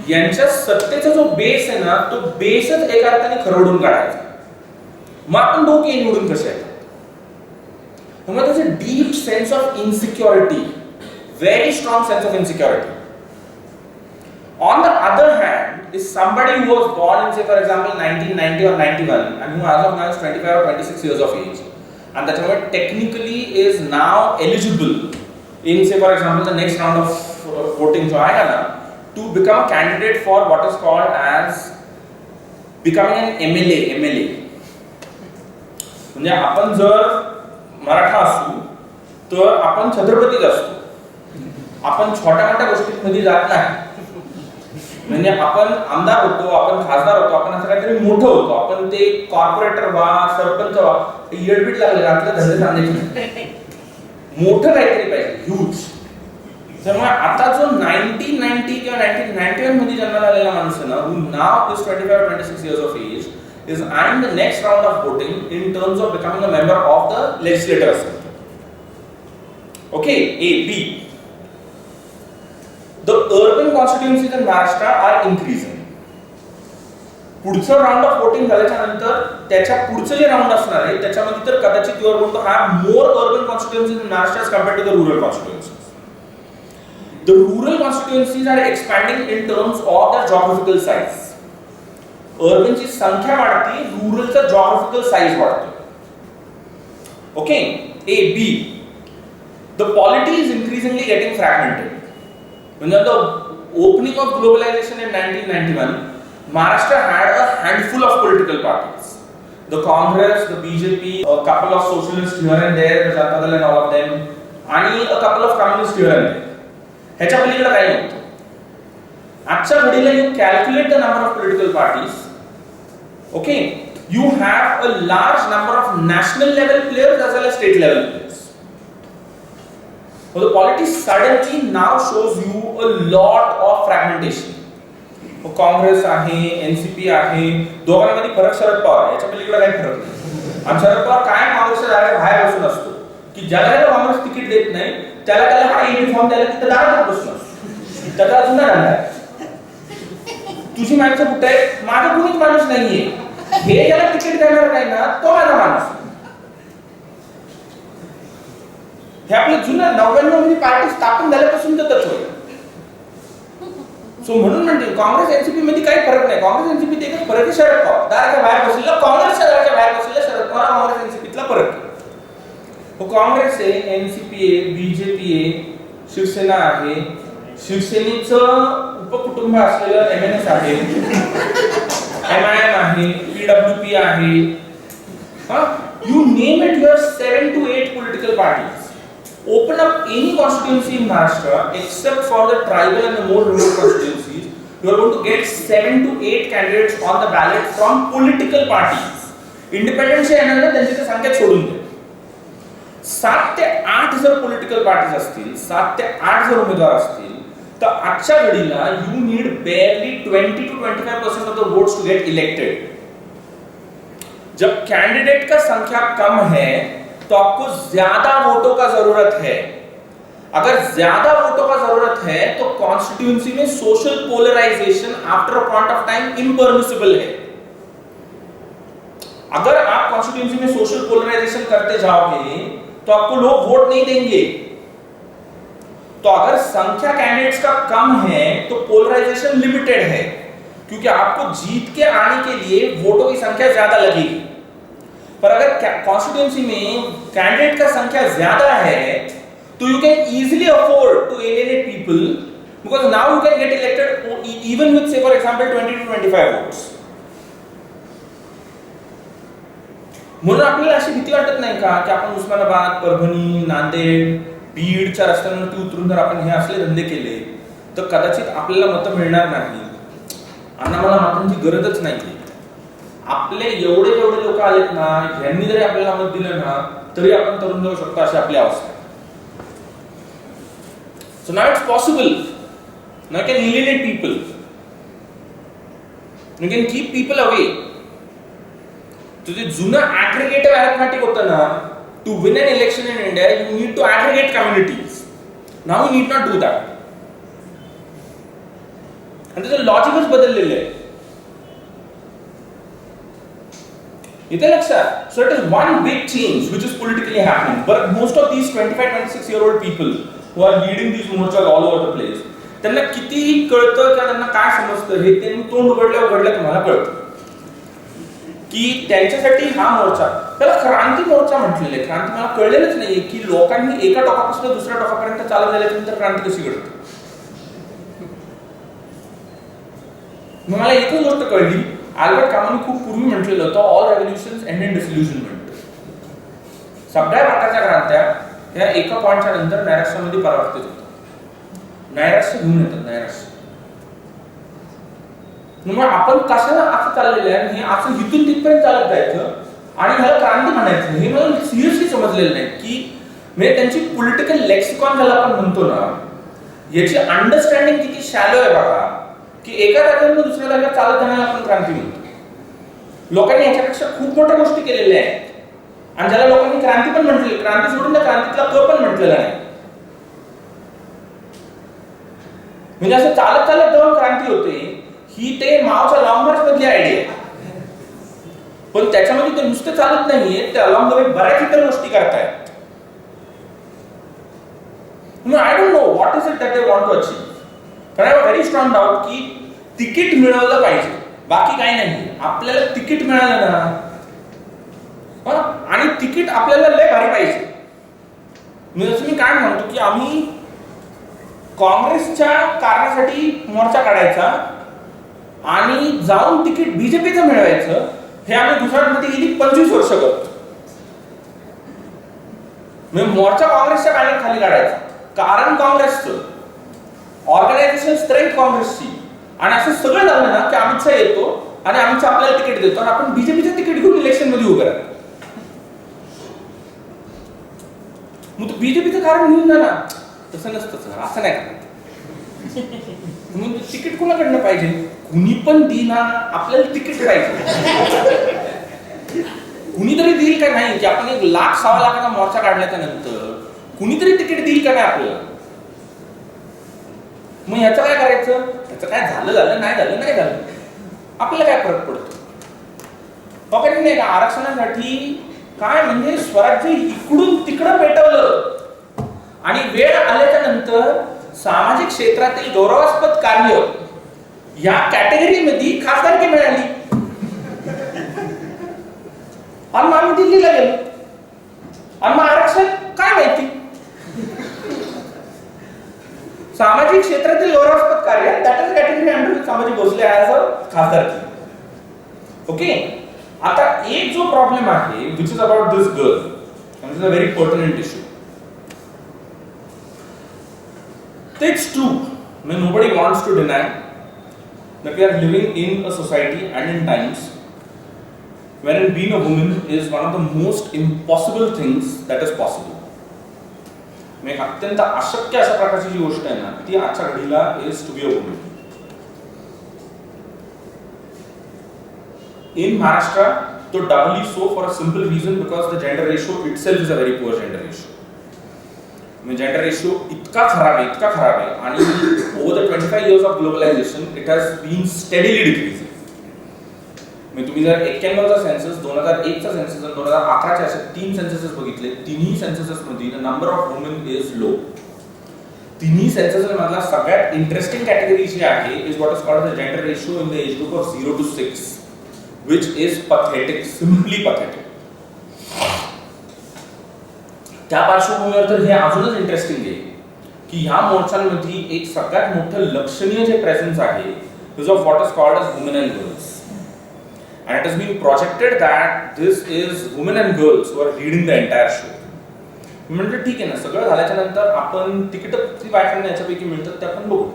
यांच्या सत्तेचा जो बेस आहे ना तो बेसच एका अर्थाने खरवडून काढायचा. मग आपण डोके निवडून कसे आहेत. त्यामुळे त्याचे deep sense of insecurity, very strong sense of insecurity. On the other hand, is somebody who was born in, say, for example, 1990 or 91, and who as of now is 25 or 26 years of age, and that technically is now eligible in, say, for example, the next round of voting jo aayega na, to become a candidate for what is called as becoming an MLA. म्हणजे आपण जर मराठा असू तर आपण छत्रपतीच असतो. आपण छोट्या मोठ्या गोष्टींमध्ये जात नाही. म्हणजे आपण आमदार होतो, आपण खासदार होतो, आपण असं काहीतरी मोठं होतो, आपण ते कॉर्पोरेटर व्हा, सरपंच व्हा, येडबीड लागले आपल्या धंदे सांगायचे. मोठं काहीतरी पाहिजे, ह्यूज. त्यामुळे आता जो 1990 किंवा 1991 मध्ये जन्माला आलेला माणूस आहे ना, who now is 25-26 years of age, is eyeing the next round of voting in terms of becoming a member of the legislative assembly. Okay, A. B. The urban constituencies in Maharashtra are increasing. पुढचं round of voting झाल्याच्या नंतर त्याच्या पुढचं जे round असणार आहे त्याच्यामध्ये तर कदाचित you are going to have more urban constituencies in Maharashtra as compared to the rural constituencies. The rural constituencies are expanding in terms of their geographical size. Urban ची संख्या वाढते, रूरलचा geographical size वाढतो. Okay, A. B. The polity is increasingly getting fragmented. When the opening of globalization in 1991, Maharashtra had a handful of political parties. The Congress, the BJP, a couple of socialists here and there, the Janata Dal and all of them, and a couple of communists here and there. ह्याच्या पलीकडे काय नव्हतं. आजच्या घडीला you calculate the number of political parties, okay, you have a large number of national level players as well as state level players. So the politics suddenly now shows you a lot of fragmentation. Congress आहे, NCP आहे, दोघांमध्ये फरक शरद पवार आहे, याच्या पलीकडे काही फरक नाही. आणि शरद पवार काय काँग्रेसच्या जागा बाहेर बसून असतो की ज्याला काँग्रेस तिकीट देत नाही त्याला हा युनिफॉर्म द्यायला तिथं दारात बसून असतो. त्याचा अजून नाही आणलाय. तुझी माणसं कुठे आहे? माझा कोणीच माणूस नाहीये. हे ज्याला तिकीट देणार नाही ना तो माझा माणूस. हे आपलं जुनं 99 मध्ये पार्टी स्थापन झाल्यापासून तर तत्व आहे. सो म्हणून म्हणते काँग्रेस एनसीपी मध्ये काही फरक नाही. काँग्रेस एनसीपी एकच फरक आहे, शरद पवार दाराच्या बाहेर बसलेला, काँग्रेसच्या दाराच्या बाहेर बसलेला शरद पवार, काँग्रेस एनसीपीतला फरक आहे. काँग्रेस आहे, एनसीपी आहे, बीजेपी आहे, शिवसेना आहे, शिवसेनेचं उपकुटुंब असलेलं एमएनएस आहे, एमआयएम आहे, पीडब्ल्यूपी आहे, you name it, your 7 to 8 political parties. Open up any constituency in Maharashtra except for the tribal and the more rural constituencies, you are going to get 7 to 8 candidates on the ballot from political parties. Independent चे येणार त्यांची संख्या सोडून दे. 7 ते 8 जर political parties असतील, 7 ते 8 जर उमेदवार असतील, तर आजच्या घडीला you need barely 20 to 25% of the votes to get elected. जब कैंडिडेट का संख्या कम है तो आपको ज्यादा वोटों का जरूरत है. अगर ज्यादा वोटों का जरूरत है तो कॉन्स्टिट्यूएंसी में social polarisation after a point of time impermissible है. अगर आप कॉन्स्टिट्यूएंसी में सोशल पोलराइजेशन करते जाओगे तो आपको लोग वोट नहीं देंगे. तो अगर संख्या कैंडिडेट्स का कम है तो पोलराइजेशन लिमिटेड है, क्योंकि आपको जीत के आने के लिए वोटों की संख्या ज्यादा लगेगी. पर अगर कॉन्स्टिट्यूएंसी में कैंडिडेट का संख्या ज्यादा है तो you can easily afford to alienate people, because now you can get elected even with say for example 20 to 25 votes. म्हणून आपल्याला अशी भीती वाटत नाही का की आपण उस्मानाबाद, परभणी, नांदेड, बीडच्या रस्त्यांवरती उतरून जर आपण हे असले धंदे केले तर कदाचित आपल्याला मतं मिळणार नाही. आणि मला मतांची गरजच नाही. आपले एवढे लोक आलेत ना, यांनी जरी आपल्याला मत दिलं ना तरी आपण तरुण जाऊ शकतो, अशी आपली अवस्था. So now it's possible. Now you can alienate people, you can keep people away. तो जे जुनं ऍग्रिगेटिव्ह अरिथमेटिक होतं ना, to win an election in India you need to aggregate communities. Now you need not do that. आणि त्याचं लॉजिकच बदललेलं आहे. इथे लक्षात. So it is one big change which is politically happening, but most of these 25-26-year-old people who are leading these moर्चाs all over the place, त्यांना किती कळतं का, त्यांना काय समजतं हे त्यांनी तोंड उघडलं तुम्हाला कळतं की त्यांच्यासाठी हा मोर्चा, त्याला क्रांती मोर्चा म्हटलेलं आहे. क्रांती मला कळलेलंच नाहीये की लोकांनी एका टोकापासून दुसऱ्या टोकापर्यंत चालत गेल्यानंतर क्रांती कशी घडते. मग मला एकच गोष्ट कळली, अल्बर्ट कामानी खूप पूर्वी म्हटलेलं होतं, ऑल रेव्होल्युशन्स एंड इन डिसल्युशनमेंट. सगळ्या प्रकारच्या क्रांत्या ह्या एका पॉइंटच्या नंतर नैराश्यामध्ये परावर्तित होतात. नैराश्य घेऊन येतात, नैराश्य. मग आपण कशाला असं चाललेलं आहे, हे असं इथून तिथपर्यंत चालत जायचं आणि ह्याला क्रांती म्हणायचं, हे मला सिरियसली समजलेलं नाही. की म्हणजे त्यांची पॉलिटिकल लेक्सिकॉन ज्याला आपण म्हणतो ना, याची अंडरस्टँडिंग किती शॅलो आहे बघा, की एका जागेवरून दुसऱ्या जागेवर चालत जाण्याला आपण क्रांती म्हणतो. लोकांनी याच्यापेक्षा खूप मोठ्या गोष्टी केलेल्या आहेत आणि ज्याला लोकांनी क्रांती पण म्हटली, क्रांती सोडून त्या क्रांतीतला क पण म्हटलेला नाही. म्हणजे असं चालत चालत जाऊन क्रांती होते, ही ते मावच्या लॉंग मार्च मधली आयडिया आहे. पण त्याच्यामध्ये ते नुसते चालत नाहीये, ते अलॉंग द वे बऱ्याच इतर गोष्टी करतायत. I don't know what is it that they want to achieve. पण I have very strong doubt की तिकीट मिळवलं पाहिजे, बाकी काही नाही. आपल्याला तिकीट मिळालं ना, आणि तिकीट आपल्याला लय भारी पाहिजे. जसं मी काय म्हणतो की आम्ही काँग्रेसच्या कारणासाठी मोर्चा काढायचा आणि जाऊन तिकीट बीजेपीचं मिळवायचं, हे आम्ही गुजरातमध्ये गेली 25 वर्ष करतो. मोर्चा काँग्रेसच्या खाली काढायचा, कारण काँग्रेसचं ऑर्गनायझेशन स्ट्रेंथ काँग्रेसची, आणि असं सगळं झालं ना की अमित शहा येतो आणि अमित शहा आपल्याला तिकीट देतो आणि आपण बीजेपीचं तिकीट घेऊन इलेक्शन मध्ये उभे राहतो. मग तो बीजेपीचं कारण घेऊन जा ना, तसं नसतं सर, असं नाही करत. तिकीट कोणाकडनं पाहिजे? कुणी पण देईना, आपल्याला तिकीट पाहिजे. कुणीतरी देईल का नाही, की आपण 1 लाख 1.25 लाखाचा मोर्चा काढल्याच्या नंतर कुणीतरी तिकीट देईल का नाही आपल्याला? मग ह्याचं काय करायचं? ह्याचं काय झालं नाही झालं, आपल्याला काय फरक पडतो? पकडलं नाही का आरक्षणासाठी काय म्हणजे स्वराज्य इकडून तिकडं पेटवलं आणि वेळ आल्याच्या नंतर सामाजिक क्षेत्रातील गौरवास्पद कार्य या कॅटेगरीमध्ये खासदारकी मिळाली आणि आम्ही दिल्लीला गेलो आणि मग आरक्षण काय माहिती. सामाजिक क्षेत्रातील गौरवास्पद कार्य दॅट इज कॅटेगरी अंडर सामाजिक भोसले ॲज अ खासदारकी. ओके, आता एक जो प्रॉब्लेम आहे which is about this girl, and this is a very pertinent issue. It's true, nobody wants to deny that we are living in a society and in times wherein being a woman is one of the most impossible things that is possible. एक अत्यंत अशक्य अशा प्रकारची जी गोष्ट आहे ना, ती आजच्या घडीला is to be a woman. In Maharashtra, तो doubly so for a simple reason because the gender ratio itself is a very poor gender ratio. Gender ratio इतका खराब है आणि over the 25 years of globalization it has been steadily decreasing. तुम्ही जर 91 चा census, 2001 चा census आणि 2011 चे असे 3 सेन्ससेस बघितले, तिन्ही सेन्ससेस मध्ये the number of women is low. तिन्ही सेन्ससेस मधला सगळ्यात इंटरेस्टिंग कॅटेगरी जी आहे is what is called the gender ratio in the age group of 0 to 6, which is pathetic, simply pathetic. त्या पार्श्वभूमीवर तर हे अजूनच इंटरेस्टिंग आहे की ह्या मोर्चांमध्ये एक सगळ्यात मोठं लक्षणीय जे प्रेझेन्स आहे is of what is called as women and girls. And it has been projected that this is women and girls who are leading the entire show. म्हणजे ठीक आहे ना, सगळं झाल्याच्या नंतर आपण तिकीट किती बायकांना याच्यापैकी मिळतात ते आपण बघू.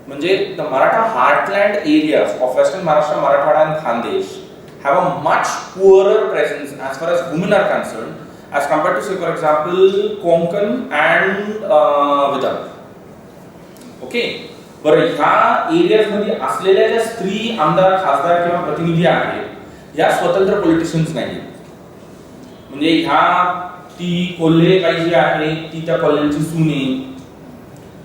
म्हणजे the Maratha heartland areas of Western Maharashtra, Marathwada and Khandesh have a much poorer presence as far as women are concerned as compared to say for example Konkan and Vidarbha. Okay, बरं ह्या areas मध्ये असलेल्या ज्या स्त्री आमदार, खासदार किंवा प्रतिनिधी आहेत या स्वतंत्र पॉलिटिशियन्स नाही. म्हणजे ह्या ती कोल्हे काही जी आहे ती त्या कोल्ह्यांची सुने,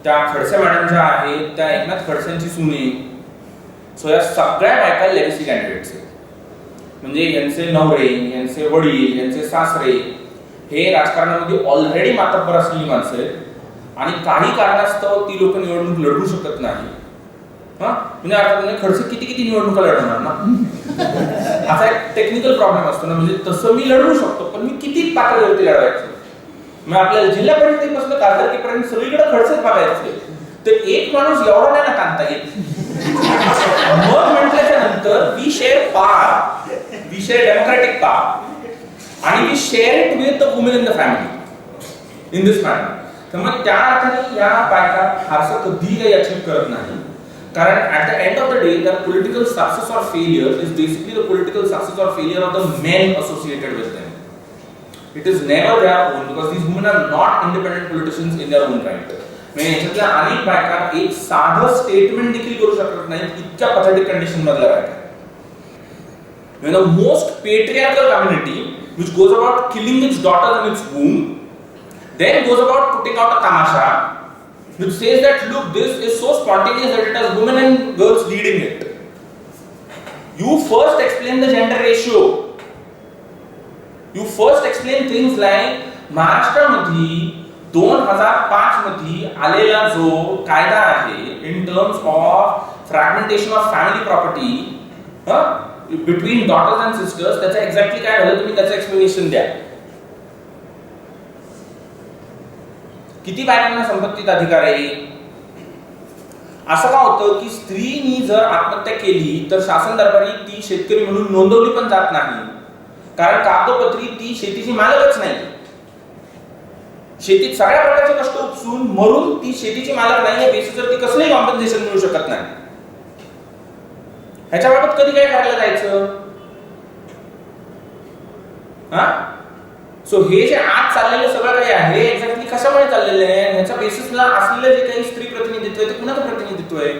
त्या खडसे मॅडम ज्या आहेत त्या एकनाथ खडसेंची सुने. सो या सगळ्या बायका लेगसी कॅन्डिडेट्स आहेत. म्हणजे यांचे नवरे, यांचे वडील, यांचे सासरे हे राजकारणामध्ये ऑलरेडी मातब्बर असलेली माणसं आहेत आणि काही कारणास्तव ती लोक निवडणूक लढवू शकत नाही. म्हणजे अर्थात खडसे किती निवडणुका लढवणार ना, असा एक टेक्निकल प्रॉब्लेम असतो ना. म्हणजे तसं मी लढवू शकतो पण मी किती पातळीवरती लढवायचं. मग आपल्याला जिल्हा परिषदेपासून खासदारकीपर्यंत सगळीकडे खडसेच बघायचे, तर एक माणूस एवढा नाही ना कांता येत. मग म्हटल्याच्या नंतर we share power, we share democratic power आणि we share it with the women in the family in this manner. तर मग त्या अर्थाने या बायका फारसं कधीही काही अचीव करत नाही, कारण at the end of the day the political success or failure is basically the political success or failure of the main associated with them. It is never their own because these women are not independent politicians in their own right. म्हणजे याच्यातल्या अनेक बायका एक साधं statement देखील करू शकत नाही, इतक्या पथेटिक कंडिशन मधल्या बायका. When the most patriarchal community, which goes about killing its daughters in its womb, then goes about putting out a tamasha, which says that look, this is so spontaneous that it has women and girls leading it. You first explain the gender ratio. You first explain things like महाराष्ट्रामध्ये 2005 मध्ये आलेला जो कायदा आहे in terms of fragmentation of family property, between daughters and sisters, त्याचं exactly काय झालं तुम्ही त्याचं एक्सप्लेनेशन द्या. किती बायकांना संपत्तीत अधिकार आहे? असं का होतं की स्त्रीनी जर आत्महत्या केली तर शासन दरबारी ती शेतकरी म्हणून नोंदवली पण जात नाही, कारण कागदोपत्री ती शेतीची मालकच नाही. शेतीत सगळ्या प्रकारचे कष्ट उपसून मरून ती शेतीची मालक नाही या बेसिसवर ती कसलंही कॉम्पन्सेशन मिळू शकत नाही. ह्याच्याबाबत कधी काय करायला जायचं? सो हे जे आज चाललेलं सगळं काही आहे एक्झॅक्टली कशामुळे चाललेलं आहे? ह्याच्या बेसिसला असलेलं जे काही स्त्री प्रतिनिधित्व आहे ते कुणाचं प्रतिनिधित्व आहे?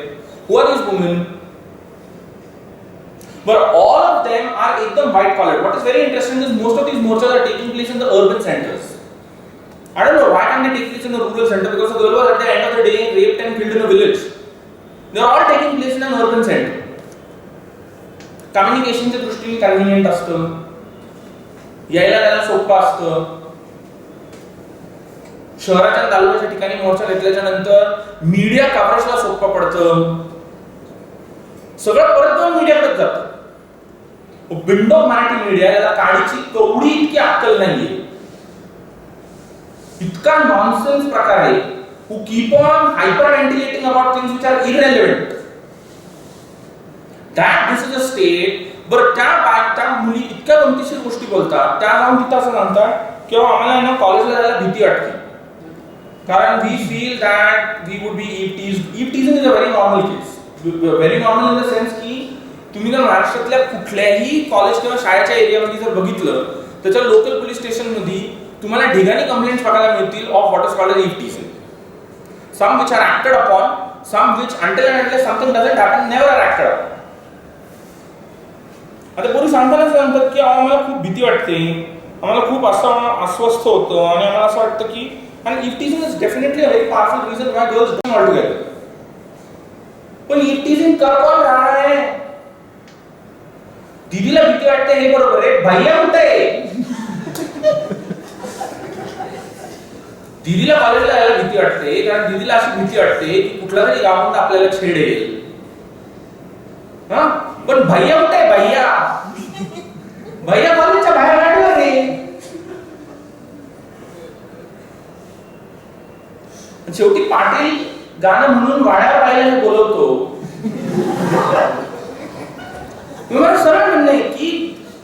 Who are these women? But all of them are ekdam white collared. What is very interesting is most of these morchas are taking place in the urban centers. I don't know why can't they take place in the rural center, because the girl was at the end of the day raped and killed in a village. They are all taking place in an urban center. कम्युनिकेशनच्या दृष्टीने convenient असतं, यायला त्याला सोपं असतं. शहराच्या तालुक्याच्या ठिकाणी मोर्चा घेतल्याच्या नंतर मीडिया कव्हरेजला सोपं पडतं. सगळं परत जाऊन मीडियाकडे जातं. विंडो मराठी मीडिया याला काडीची कवडी इतकी अक्कल नाहीये. इतका नॉनसेन्स प्रकार आहे. who keep on hyperventilating about things which are irrelevant. That this is a state. बरं त्या मुली इतक्या गमतीशीर गोष्टी बोलतात, त्या जाऊन तिथं असं सांगतात की आम्हाला ना कॉलेजला जायला भीती वाटते, कारण we feel that we would be eve teasing is a very normal case. Very normal in the sense की तुम्ही जर महाराष्ट्रातल्या कुठल्याही कॉलेज किंवा शाळेच्या एरियामध्ये जर बघितलं त्याच्या लोकल पोलीस स्टेशन मध्ये तुम्हाला ढिगाणी कंप्लेंट्स बघायला मिळतील of what is called eve teasing. Some which are acted upon, some which until and unless something doesn't happen never are acted upon. आता पोलीस सांगतानाच सांगतात की आम्हाला खूप भीती वाटते, आम्हाला खूप असं अस्वस्थ होतं आणि आम्हाला असं वाटतं की, आणि eve teasing is definitely a very powerful reason why girls don't all together. पण ईव्हटीजिंग कर कोण रहा है? दीदीला भीती वाटते हे बरोबर आहे, भैया कुठे आहे? दीदीला कॉलेजला यायला भीती वाटते कारण दीदीला अशी भीती वाटते की कुठला तरी गावात आपल्याला छेडेल. पण भैया कुठे आहे? भैया कॉलेजच्या बाहेर काढला रे. शेवटी पाटील गाणं म्हणून वाड्यावर राहायला बोलवतो. मला सरळ म्हणणं आहे की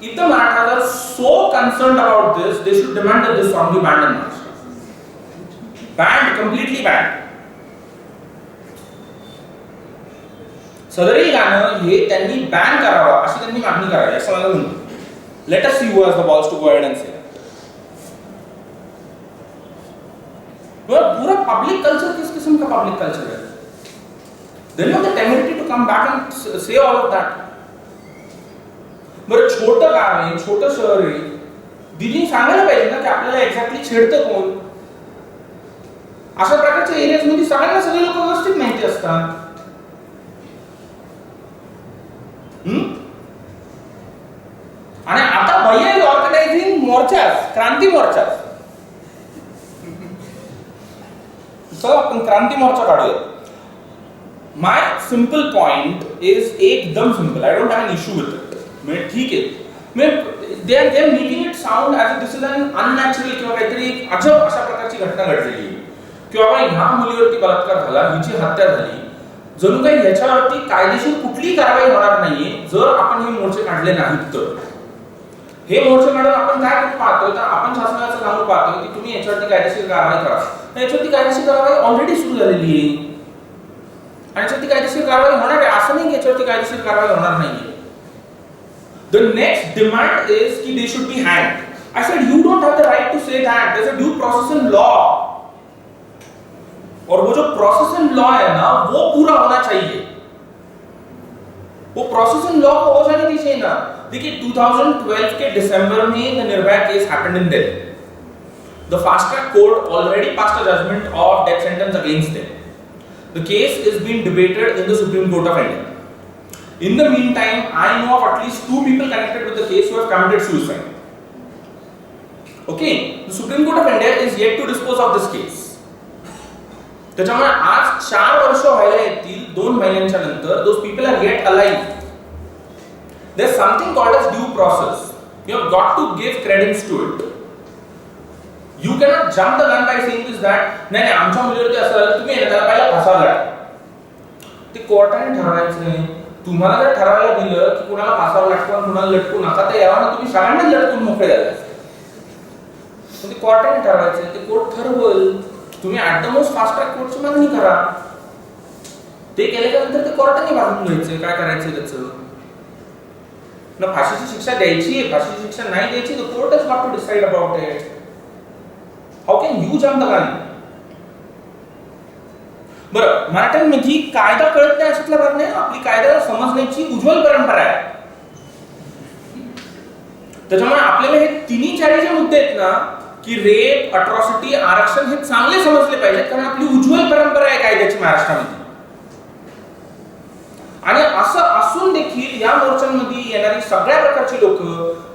इथं Maratha so concerned about this, they should demand that this song be banned in Maharashtra. Banned, completely banned. सदरील गाणं हे त्यांनी बॅन करावं अशी त्यांनी मागणी करावी असं मला म्हणतो. Let us see who has the balls to go ahead and say. पूरा पब्लिक कल्चर किस किस्म का पब्लिक कल्चर है? They have the temerity to come back and say all of that. बरं छोटं गाव आहे, छोटं शहर आहे, दिदीने सांगायला पाहिजे ना की आपल्याला एक्झॅक्टली छेडतं कोण. अशा प्रकारच्या एरियाज मध्ये सगळ्यांना सगळे लोक व्यवस्थित माहिती असतात. आणि आता भैया इज ऑर्गनायझिंग मोर्चास, क्रांती मोर्चास. चला आपण क्रांती मोर्चा काढूया. माय सिंपल पॉइंट इज एकदम simple. I don't have an issue with it. म्हणजे ठीक आहे, they are making it sound as this is an unnatural किंवा काहीतरी अजब अशा प्रकारची घटना घडलेली किंवा बाबा ह्या मुलीवरती बलात्कार झाला, हिची हत्या झाली, जणू काही ह्याच्यावरती कायदेशीर कुठलीही कारवाई होणार नाहीये जर आपण हे मोर्चे काढले नाहीत तर. हे मोर्चे काढून आपण काय पाहतोय तर आपण शासनाचं सांगू पाहतोय की तुम्ही याच्यावरती कायदेशीर कारवाई करा. याच्यावरती कायदेशीर कारवाई ऑलरेडी सुरू झालेली आहे आणि याच्यावरती कायदेशीर कारवाई होणार आहे. असं नाही की याच्यावरती कायदेशीर कारवाई होणार नाहीये. The next demand is that they should be hanged. I said you don't have the right to say that. There's a due process in law. और वो जो प्रोसेस इन लॉ है ना वो पूरा होना चाहिए। वो प्रोसेस इन लॉ को हो जानी चाहिए ना। देखिए 2012 के दिसंबर में the Nirbhaya case happened in Delhi. The fast track court already passed a judgment of death sentence against them. The case is being debated in the Supreme Court of India. In the meantime, I know of at least 2 people connected with the case who have committed suicide. Okay, the Supreme Court of India is yet to dispose of this case. त्याच्यामुळे आज 4 वर्ष व्हायला येतील 2 महिन्यांच्या नंतर those people are yet alive. There's something called as due process. You have got to give credence to it. You cannot jump the gun by saying this that नाही आमच्या मुलीवरती असं झालं तुम्ही त्याला पहिला फासावर लाटा. ते कोर्टाने ठरवायचं नाही. तुम्हाला जर ठरवायला दिलं की कुणाला फासावर लटकवा कुणाला लटकू नका तर यावर तुम्ही सगळ्यांनाच लटकून मोकळे झाले. पण ते कोर्टाने ठरवायचं ते कोर्ट ठरवल. तुम्ही at the most fast track कोर्टची मागणी करा. ते केल्यानंतर ते कोर्टाने बांधून घ्यायचं काय करायचं त्याचं. ना फाशीची शिक्षा द्यायची फाशीची शिक्षा नाही द्यायची तर court is got to decide about it. How can you jump the gun? बरं मराठ्यांमध्ये कायदा कळत नाही अशातला भाग नाही. आपली कायदा समजण्याची उज्ज्वल परंपरा आहे. त्याच्यामुळे आपल्याला हे तिन्ही चारी जे मुद्दे आहेत ना की रेप अट्रॉसिटी आरक्षण हे चांगले समजले पाहिजेत कारण आपली उज्ज्वल परंपरा आहे कायद्याची महाराष्ट्रामध्ये. आणि असं असून देखील या मोर्चांमध्ये येणारी सगळ्या प्रकारची लोक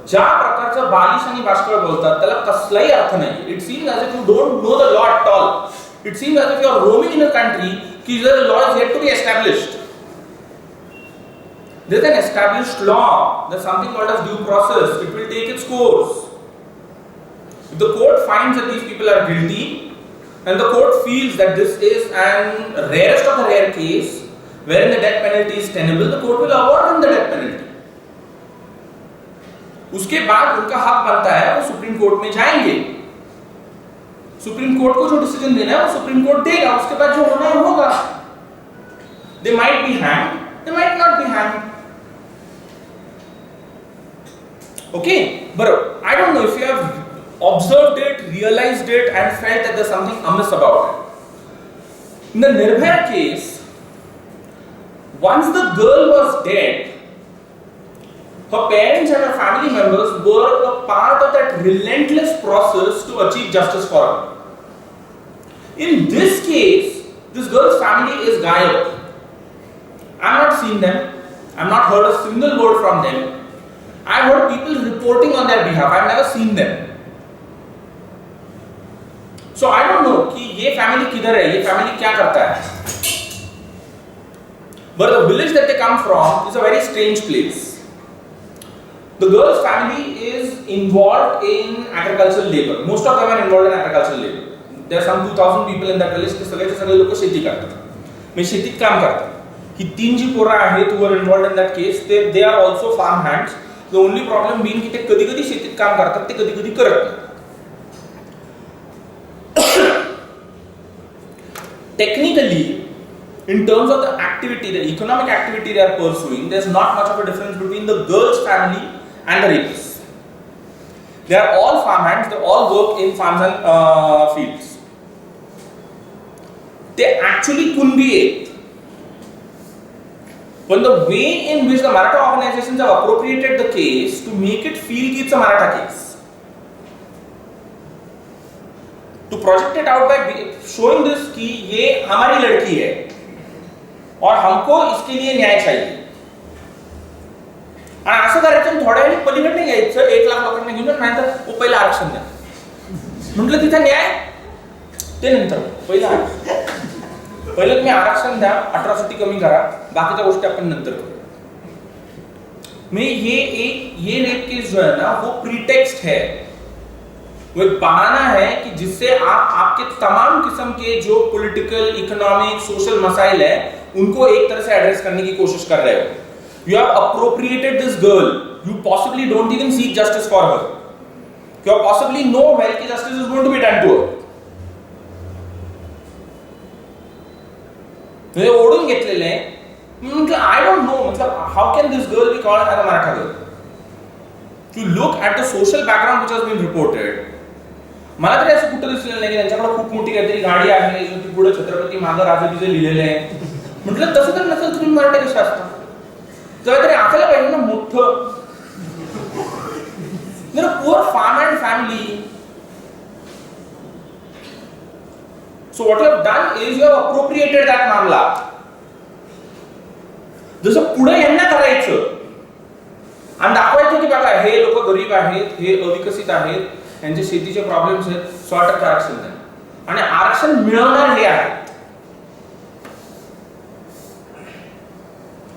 ज्या प्रकारचं बालिश आणि बाष्कळ बोलतात त्याला कसलाही अर्थ नाही. It seems as if you don't know the law at all. It seems as if you are roaming in a country की जर law is yet to be established. There is an established law. There is something called as due process. It will take its course. If the court finds that these people are guilty and the court feels that this is an rarest of the rare case wherein the death penalty is tenable, the court will award them the death penalty. उसके बाद उनका हक बनता है वो supreme court में जाएंगे. Supreme court को जो डिसीजन देना है वो सुप्रीम कोर्ट देगा. उसके बाद जो होना है होगा. They might be hanged, they might not be hanged. Okay, but I don't know if you have observed it, realized it and felt that there's something amiss about it. In the Nirbhaya case, once the girl was dead, her parents and her family members were a part of that relentless process to achieve justice for her. In this case, this girl's family is gayab. I've not seen them. I've not heard a single word from them. I've heard people reporting on their behalf. I've never seen them. So I don't know कि ये family किधर है, ये family क्या करता है. But the village that they come from is a very strange place. The girl's family is involved in agricultural labor. Most of them are involved in agricultural labor. There are some 2,000 people in that village. ते सगळे लोक शेती करतात. म्हणजे शेतीत काम करतात. ही 3 जी पोरं आहेत who are involved in that case, they are also farm hands. The only problem being की ते कधी-कधी शेतीत काम करतात, ते कधी-कधी करत नाही. Technically, in terms of the activity, the economic activity they are pursuing, there's not much of a difference between the girl's family and the rapists. They are all farmhands, they all work in farms and fields. They actually couldn't be eighth. But the way in which the Maratha organizations have appropriated the case to make it feel that it's a Maratha case. To project it out by showing this कि ये हमारी लड़की है और हमको इसके लिए न्याय चाहिए. आणि असं करायचं थोड्या वेळी पलीकडे नाही घ्यायचं 1 लाख लोकांना घेऊन नाही तर वो पहिलं आरक्षण द्या. म्हटलं तिथे न्याय ते नंतर पहिलं तुम्ही आरक्षण द्या, अट्रॉसिटी कमी करा, बाकीच्या गोष्टी आपण नंतर करू. मैं ये रेप केस जो है ना वो प्रीटेक्स्ट है. वो एक बहाना है कि जिससे आप आपके तमाम किस्म के जो पॉलिटिकल, इकोनॉमिक, सोशल मसाइल है उनको एक तरह से एड्रेस करने की कोशिश कर रहे हो. You have appropriated this girl. You possibly don't even seek justice for her. You possibly know well कि justice is going to be done to her. तो ओढून घेतलेले मतलब I don't know मतलब how can this girl be called as a Maratha girl? To look at the social background which has been reported, मला तरी असं कुठं दिसलेलं नाही की त्यांच्याकडे खूप मोठी काहीतरी गाडी आहे ती पुढे छत्रपती मागं राजबीजे लिहिलेले आहे. म्हटलं तसं तर नसेल तुम्ही मराठी कशा असता, काहीतरी असायला पाहिजे ना मोठं. Poor farm and family. So what you have done is you have appropriated that मामला. जसं पुढे यांना करायचं आणि दाखवायचं की बघा हे लोक गरीब आहेत, हे अविकसित आहेत, यांचे शेतीचे प्रॉब्लेम्स आहेत, 100% आरक्षण द्या. आणि आरक्षण मिळवणार हे आहेत.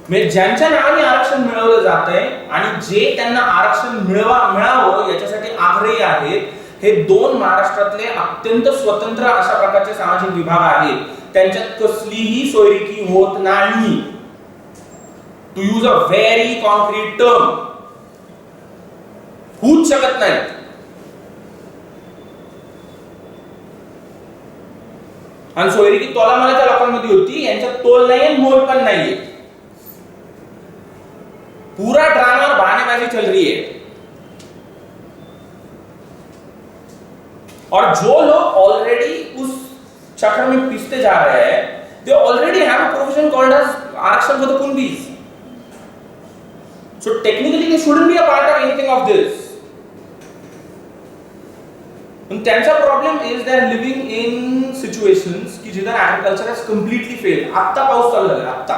म्हणजे ज्यांच्या नावाने आरक्षण मिळवलं जातंय आणि जे त्यांना आरक्षण मिळावं याच्यासाठी आग्रही आहेत, हे दोन महाराष्ट्रातले अत्यंत स्वतंत्र अशा प्रकारचे सामाजिक विभाग आहेत. त्यांच्यात कसलीही सोयरिकी होत नाही. To use a very concrete term, होऊच शकत नाही. आणि सोयरिकी तोलामालाच्या लोकांमध्ये होती, यांच्यात तोल नाहीये, मोल पण नाहीये. पूरा ड्रामा और बहानेबाजी चल रही है. और जो लोग ऑलरेडी उस चक्र में पिसते जा रहे हैं, they already have a provision called as आरक्षण for the कुंडीज. So technically they shouldn't be a part of anything of this. And त्यांचा problem is they are living in situations की जिथे ऍग्रीकल्चर हॅज कम्प्लिटली फेल. आत्ता पाऊस चालू झाला, आत्ता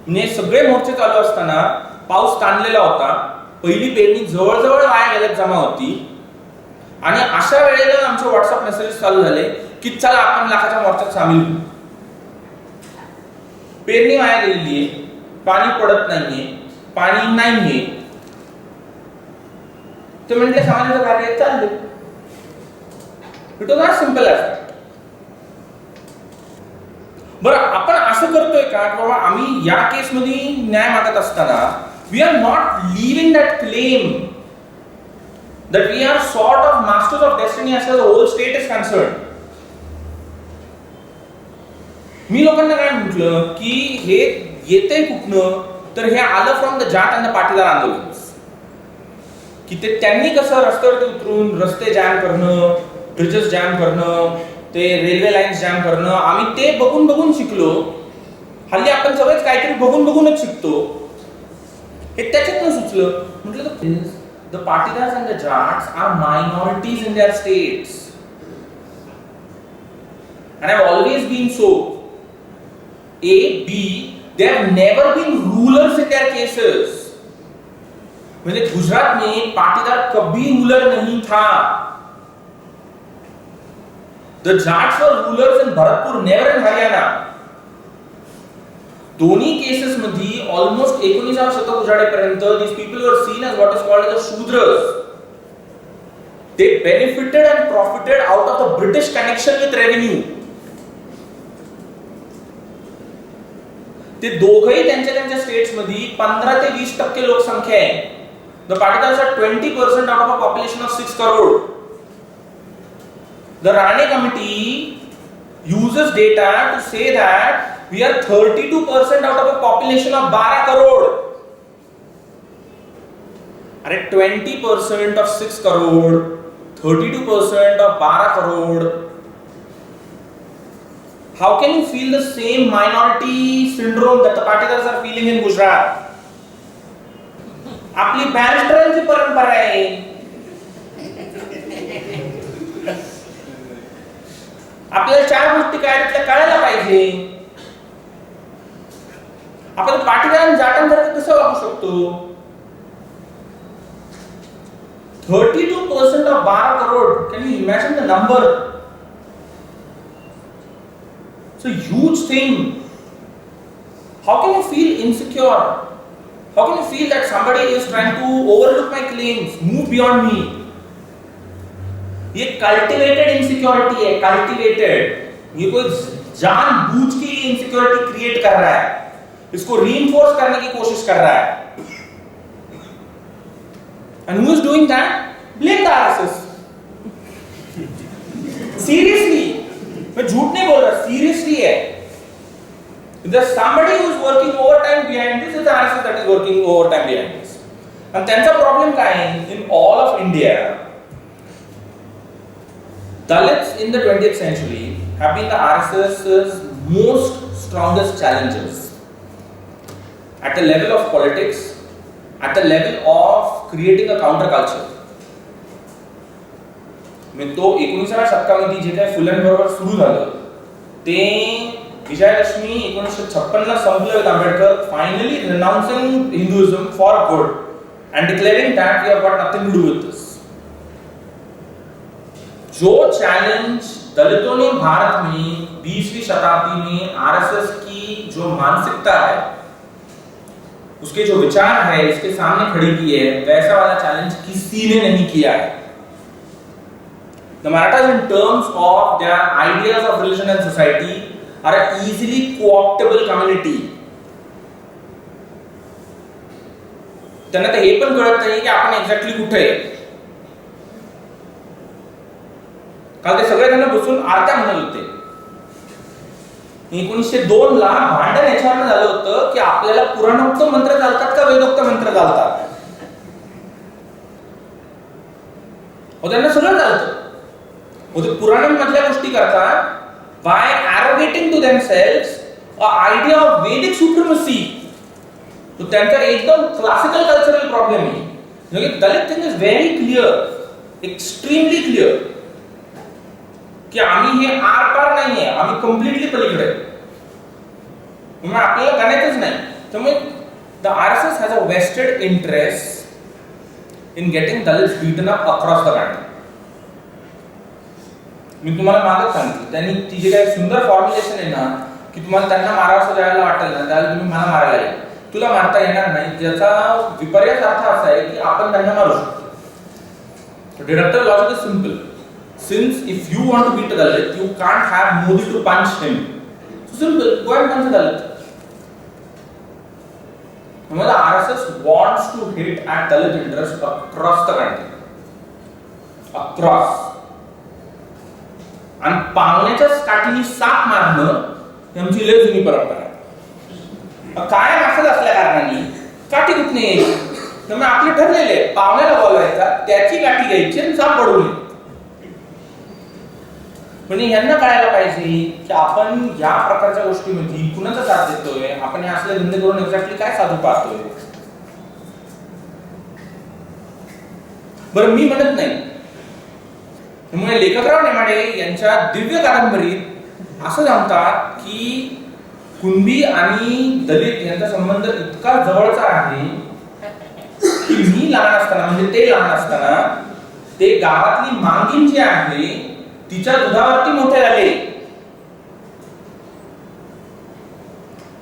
म्हणजे सगळे मोर्चे चालू असताना पाऊस ताणलेला होता. पहिली पेरणी जवळजवळ वाया गेल्यात जमा होती. आणि अशा वेळेला आमचे व्हॉट्सअप मेसेज चालू झाले की चला आपण लाखाच्या मोर्चात सामील होऊ. पेरणी वाया गेलेली आहे, पाणी पडत नाहीये, पाणी नाहीये. ते म्हटले समाजाचं कार्य चालले. It was not simple as that. बरं, आपण असं करतोय का बाबा आम्ही या केसमध्ये न्याय मागत असताना we are not living that claim that we are sort of masters of destiny as far as the whole state is concerned. मी लोकांना काय म्हटलं की हे येतंय कुठनं, तर हे आलं from the Jat and the Patidar आंदोलन. की ते त्यांनी कसं रस्त्यावरती उतरून रस्ते जॅम करणं, ब्रिजेस जॅम करणं, ते रेल्वे लाईन्स जॅम करणं, आम्ही ते बघून बघून शिकलो. हल्ली आपण सगळेच काहीतरी बघून बघूनच शिकतो. हे त्याच्यातनं सुचलं. म्हटलं the Patidars and the Jats are minorities in their states, and have always been so. A, B, they have never been rulers in their cases. म्हणजे गुजरात में पाटीदार कभी रूलर नहीं था. The Jats were rulers in Bharatpur, never in Haryana. दोन्ही cases मध्ये almost 19व्या शतक उजाडेपर्यंत these people were seen as what is called as the Shudras. They benefited and profited out of the British connection with revenue. ते दोघही त्यांच्या states मध्ये 15 ते 20% लोकसंख्या आहे. The Patidars are 20% out of a population of 6 crore. The Rane committee uses data to say that we are 32% out of a population of 12 crore. अरे 20% of 6 crore, 32% of 12 crore. How can you feel the same minority syndrome that the Patidars are feeling in Gujarat? आपली बॅरिस्टरांची परंपरा आहे. आपल्याला चार गोष्टी काय त्यातल्या कळायला पाहिजे. आपण पाटीदार जाटांसारखं कसं वागू शकतो. 32% of 12 crore. Can you imagine the number? It's a huge thing. How can you feel insecure? How can you feel that somebody is trying to overlook my claims, move beyond me? ये cultivated insecurity है, cultivated. ये कोई जानबूझ के insecurity create कर रहा है, इसको reinforce करने की कोशिश कर रहा है. And who is doing that? Blame the RSS. Seriously, मैं झूठ नहीं बोल रहा, seriously है. If there's somebody who is working overtime behind this, it's the RSS that is working overtime behind this. And त्यांचा प्रॉब्लेम काय आहे? In all of India, Dalits in the 20th century have been the RSS's most strongest challengers at the level of politics, at the level of creating a counterculture. म्हणजे तो 19व्या शतकामध्ये जे काही फुलेंबरोबर सुरू झालं ते विजयादशमी 1956 ला संपलं with Ambedkar finally renouncing Hinduism for good and declaring that we have got nothing to do with this. जो चैलेंज दलितों ने भारत में 20वीं शताब्दी में आरएसएस की जो मानसिकता है, उसके जो विचार है, इसके सामने खड़ी की है, वैसा वाला चैलेंज किसी ने नहीं किया है. The Marathas, in terms of their ideas of religion and society, are an easily co-optable community. त्यांना तर हे पण कळत नाही की आपण एक्झॅक्टली कुठे आहे. काल ते सगळे जण बसून आरत्या म्हणत होते. 1902 ला भांडण याच्यावर झालं होतं की आपल्याला पुराणोक्त मंत्र चालतात का वेदोक्त मंत्र चालतात. त्यांना सगळं चालतं. ते पुराणांमधल्या गोष्टी करतात by arrogating to themselves an idea of Vedic supremacy. तो त्यांचा एकदम क्लासिकल कल्चरल प्रॉब्लेम आहे. म्हणजे Dalit thing is very clear, extremely clear की आम्ही हे आर पार नाहीये, आम्ही कम्प्लिटली पलीकडे आहे. मग आपल्याला गणायचंच नाही. त्यामुळे the RSS has a vested interest in getting Dalits beaten up across the country. मी तुम्हाला मागत सांगितलं त्यांनी ती जे काही सुंदर फॉर्म्युलेशन आहे ना की तुम्हाला त्यांना मारावंसं जायला वाटेल ना त्याला तुम्ही मला मारायला येईल, तुला मारता येणार नाही, ज्याचा विपर्यास अर्थ असा आहे की आपण त्यांना मारू शकतो. Deductive logic is simple. Since if you want to beat a Dalit, you can't have Modi to punch him. So simple, go and punch a Dalit. The RSS wants to hit at Dalit interests across the country. Across. आणि पावण्याच्या काठीने साप मारणं ही आमची लय जुनी परंपरा आहे. कायम असंच असल्या कारणाने काठी कुठने यायची. त्यामुळे आपले ठरलेले पावण्याला बोलवायचा, त्याची काठी घ्यायची आणि साप पडवून. पण यांना कळायला पाहिजे की आपण या प्रकारच्या गोष्टीमध्ये कुणाचा साथ देतोय, आपण हे असले धंदे करून एक्झॅक्टली काय साधू पाहतोय. बरं मी म्हणत नाही. त्यामुळे लेखकराव नेमाडे यांच्या दिव्य कादंबरीत असं सांगतात की कुणबी आणि दलित यांचा संबंध इतका जवळचा आहे की मी लहान असताना म्हणजे ते लहान असताना ते गावातली मांगीन जी आहे तिच्या दुधावरती मोठे झाले.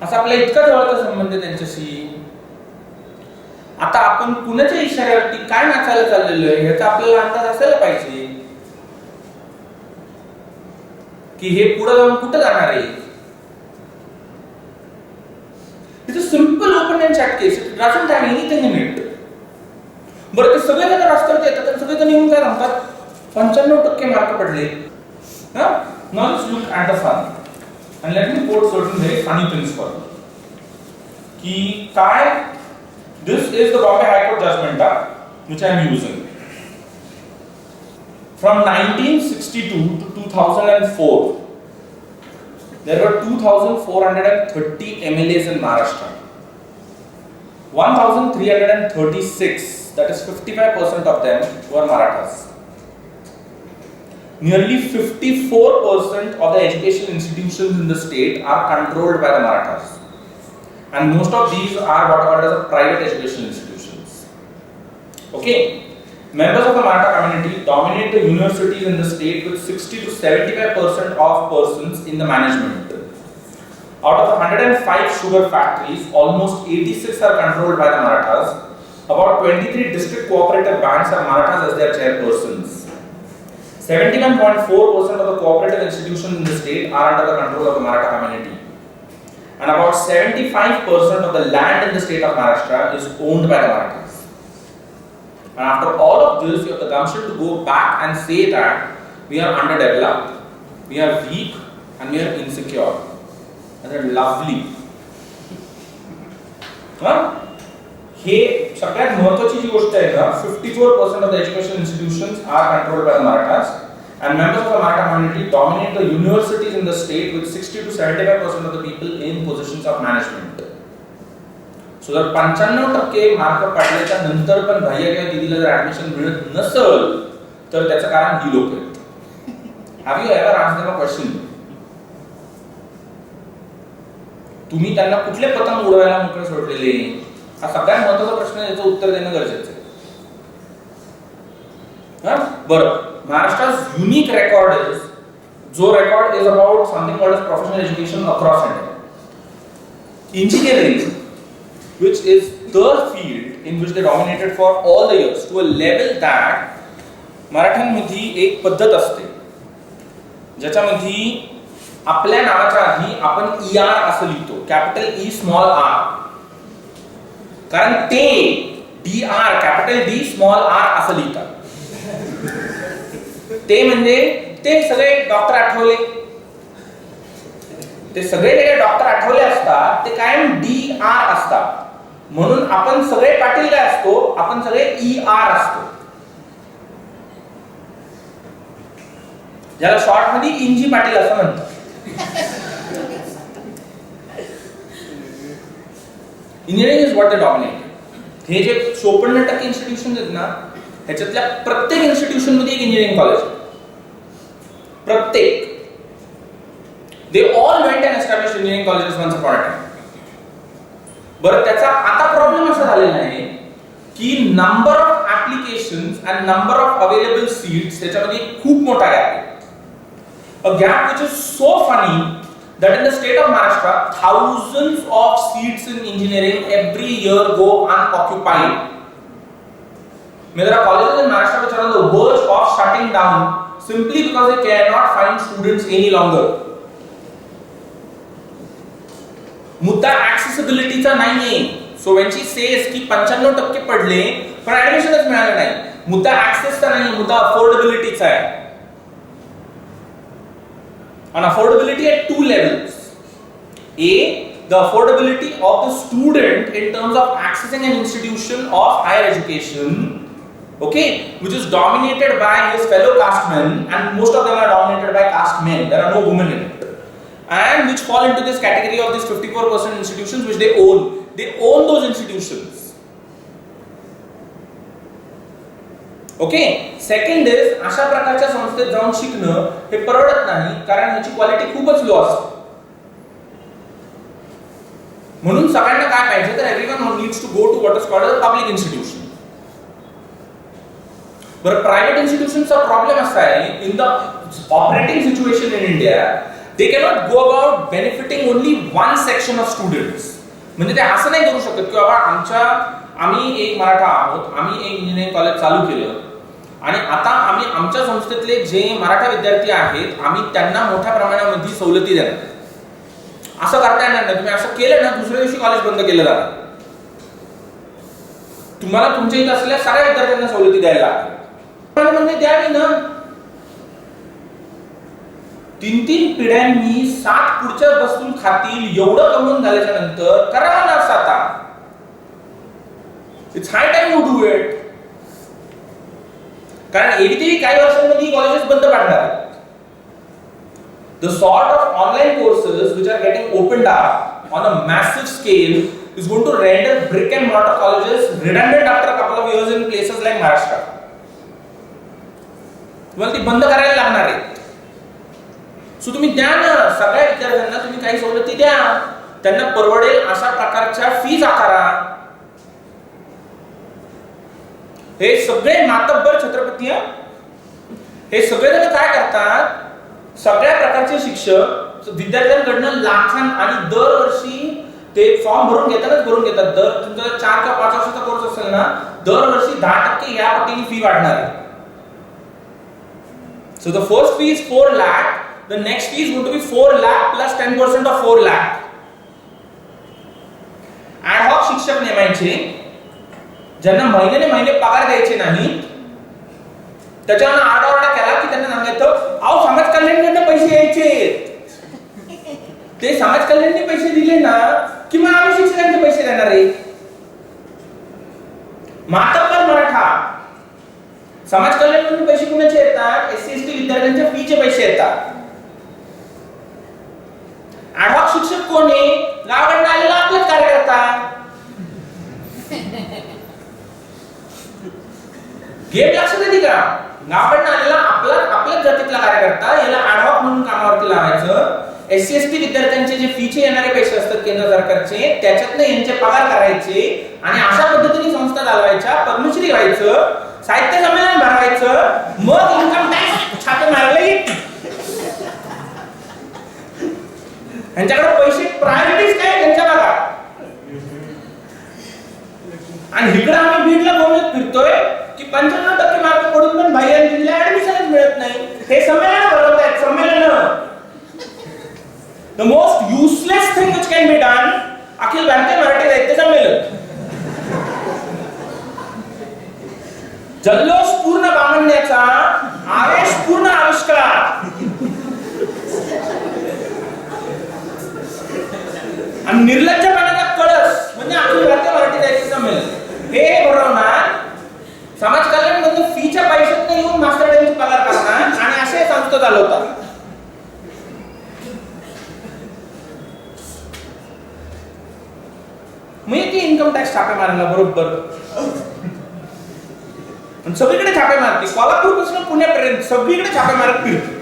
असा आपला इतका जवळचा संबंध त्यांच्याशी. आता आपण कुणाच्या इशाऱ्यावरती काय नाचायला चाललेलो आहे याचा आपल्याला अंदाज असायला पाहिजे की हे पुढे जाऊन कुठे जाणार आहे. It's a simple open and chat case. It doesn't have anything in it. बरं ते सगळे जण रस्त्यावर येतात आणि सगळे जण येऊन काय सांगतात 95% मार्क पडले. Now let's look at the fun and let me quote certain very funny things for you. कि काय this is the Bombay High Court judgment which I am using from 1962 to 2004. There were 2,430 MLAs in Maharashtra. 1,336, that is 55% of them, were Marathas. Nearly 54% of the education institutions in the state are controlled by the Marathas, and most of these are what are called as private education institutions. Okay, members of the Maratha community dominate the universities in the state with 60 to 75% of persons in the management. Out of 105 sugar factories, almost 86 are controlled by the Marathas. About 23 district cooperative banks have Marathas as their chairpersons. 71.4% of the cooperative institutions in the state are under the control of the Maratha community. And about 75% of the land in the state of Maharashtra is owned by the Marathas. And after all of this, you have the gumption to go back and say that we are underdeveloped, we are weak, and we are insecure. And they're lovely. हे सगळ्यात महत्त्वाची जी गोष्ट आहे ना, 54% of the education institutions are controlled by the Marathas and members of the Maratha minority dominate the universities in the state with 60 to 75% of the people in positions of management. So जर 95% mark पडल्याच्या नंतर पण भैया किंवा दीदीला जर admission मिळत नसेल तर त्याचं कारण ही लोक आहेत. Have you ever asked them a question? तुम्ही त्यांना कुठले पतंग उडवायला मोकळे सोडलेले? हा सगळ्यात महत्त्वाचा प्रश्न, याचं उत्तर देणं गरजेचं आहे. बरं, महाराष्ट्रा's unique record is, जो record is about something called as professional education across India. Engineering, which is the field in which they dominated for all the years to a level that मराठ्यांमध्ये एक पद्धत असते ज्याच्यामध्ये आपल्या नावाच्या आधी आपण ER असं लिहितो, कॅपिटल E स्मॉल r, कारण ते DR capital D small r असं लिहितात. ते म्हणजे ते सगळे डॉक्टर आठवले, ते सगळे डॉक्टर आठवले असतात, ते कायम DR असतात. म्हणून आपण सगळे पाटील काय असतो, आपण सगळे ER असतो, ज्याला शॉर्ट मध्ये इंजी पाटील असं म्हणतात. Engineering is what they dominate. हे जे 54% इन्स्टिट्यूशन आहेत ना, ह्याच्यातल्या प्रत्येक इन्स्टिट्यूशन मध्ये एक इंजिनिअरिंग कॉलेज आहे. प्रत्येक. They all went and established engineering colleges once upon a time. बरं, त्याचा आता प्रॉब्लेम असा झालेला आहे की number of applications and number of available seats त्याच्यामध्ये खूप मोठा गॅप आहे. A gap which is so funny that in the state of Maharashtra, thousands of seats in engineering every year go unoccupied. There are colleges in Maharashtra which are on the verge of shutting down simply because they cannot find students any longer. मुद्दा accessibility चा नाहीये. So when she says की 95% पडले पण ऍडमिशनच मिळालं नाही, मुद्दा access चा नाही, मुद्दा affordability चा आहे. And affordability at two levels. A, the affordability of the student in terms of accessing an institution of higher education, okay, which is dominated by his fellow caste men, and most of them are dominated by caste men. There are no women in it, and which fall into this category of these 54% institutions which they own. They own those institutions. Okay. Second is, अशा प्रकारच्या संस्थेत जाऊन शिकणं हे परवडत नाही, कारण ह्याची क्वालिटी खूपच लो असते. म्हणून सगळ्यांना काय पाहिजे तर everyone needs to go to what is called a public institution. बरं, प्रायव्हेट इन्स्टिट्यूशनचा प्रॉब्लेम असा आहे, in the operating situation in India they cannot go about benefiting only one section of students. म्हणजे ते असं नाही करू शकत की बाबा आम्ही एक मराठा आहोत, आम्ही एक इंजिनिअरिंग कॉलेज चालू केलं आणि आता आम्ही आमच्या संस्थेतले जे मराठा विद्यार्थी आहेत आम्ही त्यांना मोठ्या प्रमाणामध्ये सवलती देणार. असं करता येणार नाही. तुम्ही असं केलं ना, दुसऱ्या दिवशी कॉलेज बंद केलं जाणार. तुम्हाला तुमच्या इथे असलेल्या सगळ्या विद्यार्थ्यांना सवलती द्यायला लागतील. म्हणजे द्यावी ना. 3 पिढ्यांनी 7 पुढच्या बसून खातील एवढं कमवून झाल्याच्या नंतर करावं ना आता. It's high time to do it. कारण एरवी काही वर्षांमध्ये कॉलेजेस बंद पडणार. The sort of online courses which are getting opened up on a massive scale is going to render brick and mortar colleges redundant after a couple of years in places like Maharashtra. तुम्हाला ती बंद करायला लागणार आहे. So तुम्ही द्या ना, सगळ्या विद्यार्थ्यांना तुम्ही काही सवलती द्या, त्यांना परवडेल अशा प्रकारच्या फीज आकारा. हे सगळे मातब्बर छत्रपती, हे सगळेजण काय करतात, सगळ्या प्रकारचे शिक्षक विद्यार्थ्यांकडनं लाखां आणि दरवर्षी ते फॉर्म भरून घेतात. दर तुमचा 4 किंवा 5 वर्षाचा कोर्स असेल ना, दरवर्षी 10% या पटीने फी वाढणार आहे. So the first fee is 4 lakh, the next fee is going to be 4 lakh plus 10% of 4 lakh. Ad hoc शिक्षक नेमायचे ज्यांना महिने पगार द्यायचे नाही, त्याच्यावर आरडाओरडा केला की त्यांना सांगायचं अहो समाज कल्याणकडनं पैसे यायचे. ते समाज कल्याणने पैसे दिले ना की मग आम्ही शिक्षकांचे पैसे देणार आहे. मातब्बर मराठा समाज कल्याण म्हणून पैसे कुणाचे येतात? एससी एसटी विद्यार्थ्यांच्या फीचे पैसे येतात. ॲडहॉक शिक्षक कोण आहे? गावाकडून आलेला आपलाच कार्यकर्ता. गेम लक्षात येते का? गावाकडून आलेला आपल्याच जातीतला कार्यकर्ता, याला ॲडहॉक म्हणून कामावरती लावायचं. एससी एसटी विद्यार्थ्यांचे जे फीचे येणारे पैसे असतात केंद्र सरकारचे, त्याच्यातनं यांचे पगार करायचे आणि अशा पद्धतीने संस्था चालवायच्या, पद्मश्री व्हायचं, साहित्य संमेलन भरवायचं, मग इन्कम टॅक्स छापे मारले. यांच्याकडे पैसे प्रायोरिटीज काय त्यांच्या बघा. आणि इकडे आम्ही बीडला बोलत फिरतोय की 95% मार्क पडून पण बाह्य दिल्लीला ऍडमिशनच मिळत नाही. हे संमेलन भरवतायत. संमेलन the most useless thing which can be done. Akhil Bharatiya Marathi साहित्य संमेलन, जल्लोष पूर्ण बामणण्याचा, आवेश पूर्ण आविष्कार आणि निर्लज्जपणाचा कळस म्हणजे अखिल भारतीय मराठी साहित्य संमेलन. हे भरवणार, समाज कल्याण मध्ये फीच्या पैशात येऊन मास्टरचे पगार करणार आणि असे संस्था चालवतात. मी ती इन्कम टॅक्स छापे मारायला बरोबर सगळीकडे छापे मारते. कोल्हापूर पासून पुण्यापर्यंत सगळीकडे छापे मारत फिरते.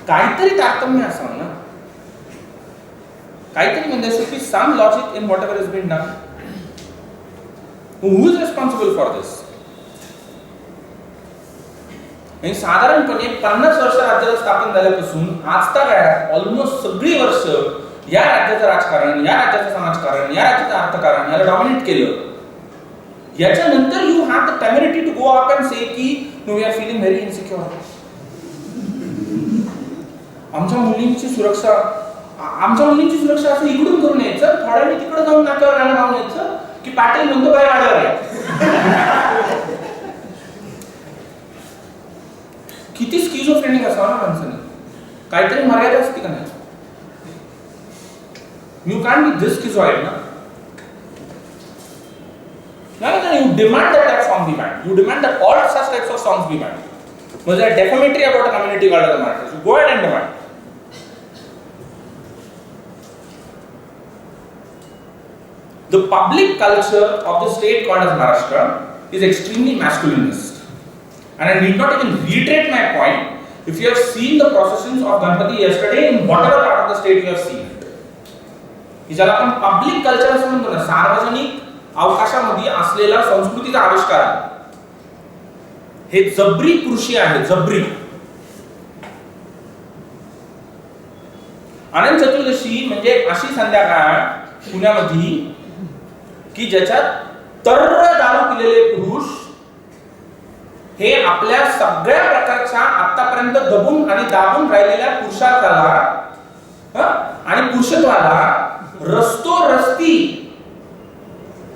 काहीतरी तारतम्य असावं ना, काहीतरी म्हणजे should be some logic in whatever has been done. Who is responsible for this? आणि साधारणपणे 50 वर्ष राज्याला स्थापन झाल्यापासून आजता काळात ऑलमोस्ट सगळी वर्ष या राज्याचं राजकारण, या राज्याचं समाजकारण, या राज्याचं अर्थकारण याला डॉमिनेट केलं. याच्यानंतर you have the temerity to go up and say की no we are feeling very insecure. आमच्या मुलींची सुरक्षा असं इकडून करून यायचं, थोड्याने तिकडे जाऊन नाक्यावर गाणं लावून यायचं की पाटील म्हणतो बाय वाड्यावर आहे. किती स्किझोफ्रेनिक असावं ना माणसाने. काहीतरी मर्यादा असते का नाही? यू कॅन बी दिस स्किझॉइड ना. You demand that that song be banned. You demand that all such types of songs be banned. Was that defamatory about a community called the Marathas? You go ahead and demand. The public culture of the state called as Maharashtra is extremely masculinist. And I need not even reiterate my point. If you have seen the processions of Ganpati yesterday in whatever part of the state you have seen it. ही ज्याला आपण public culture असं म्हणतो ना, सार्वजनिक अवकाशामध्ये असलेला संस्कृतीचा आविष्कार, हे जबरी कृषी आहे. जबरी. अनंत चतुर्दशी म्हणजे अशी संध्याकाळ पुण्यामध्ये की ज्याच्यात तर्र दारू पिलेले पुरुष हे आपल्या सगळ्या प्रकारच्या आतापर्यंत दबून आणि दाबून राहिलेल्या पुरुषार्थाला आणि पुरुषत्वाला रस्ती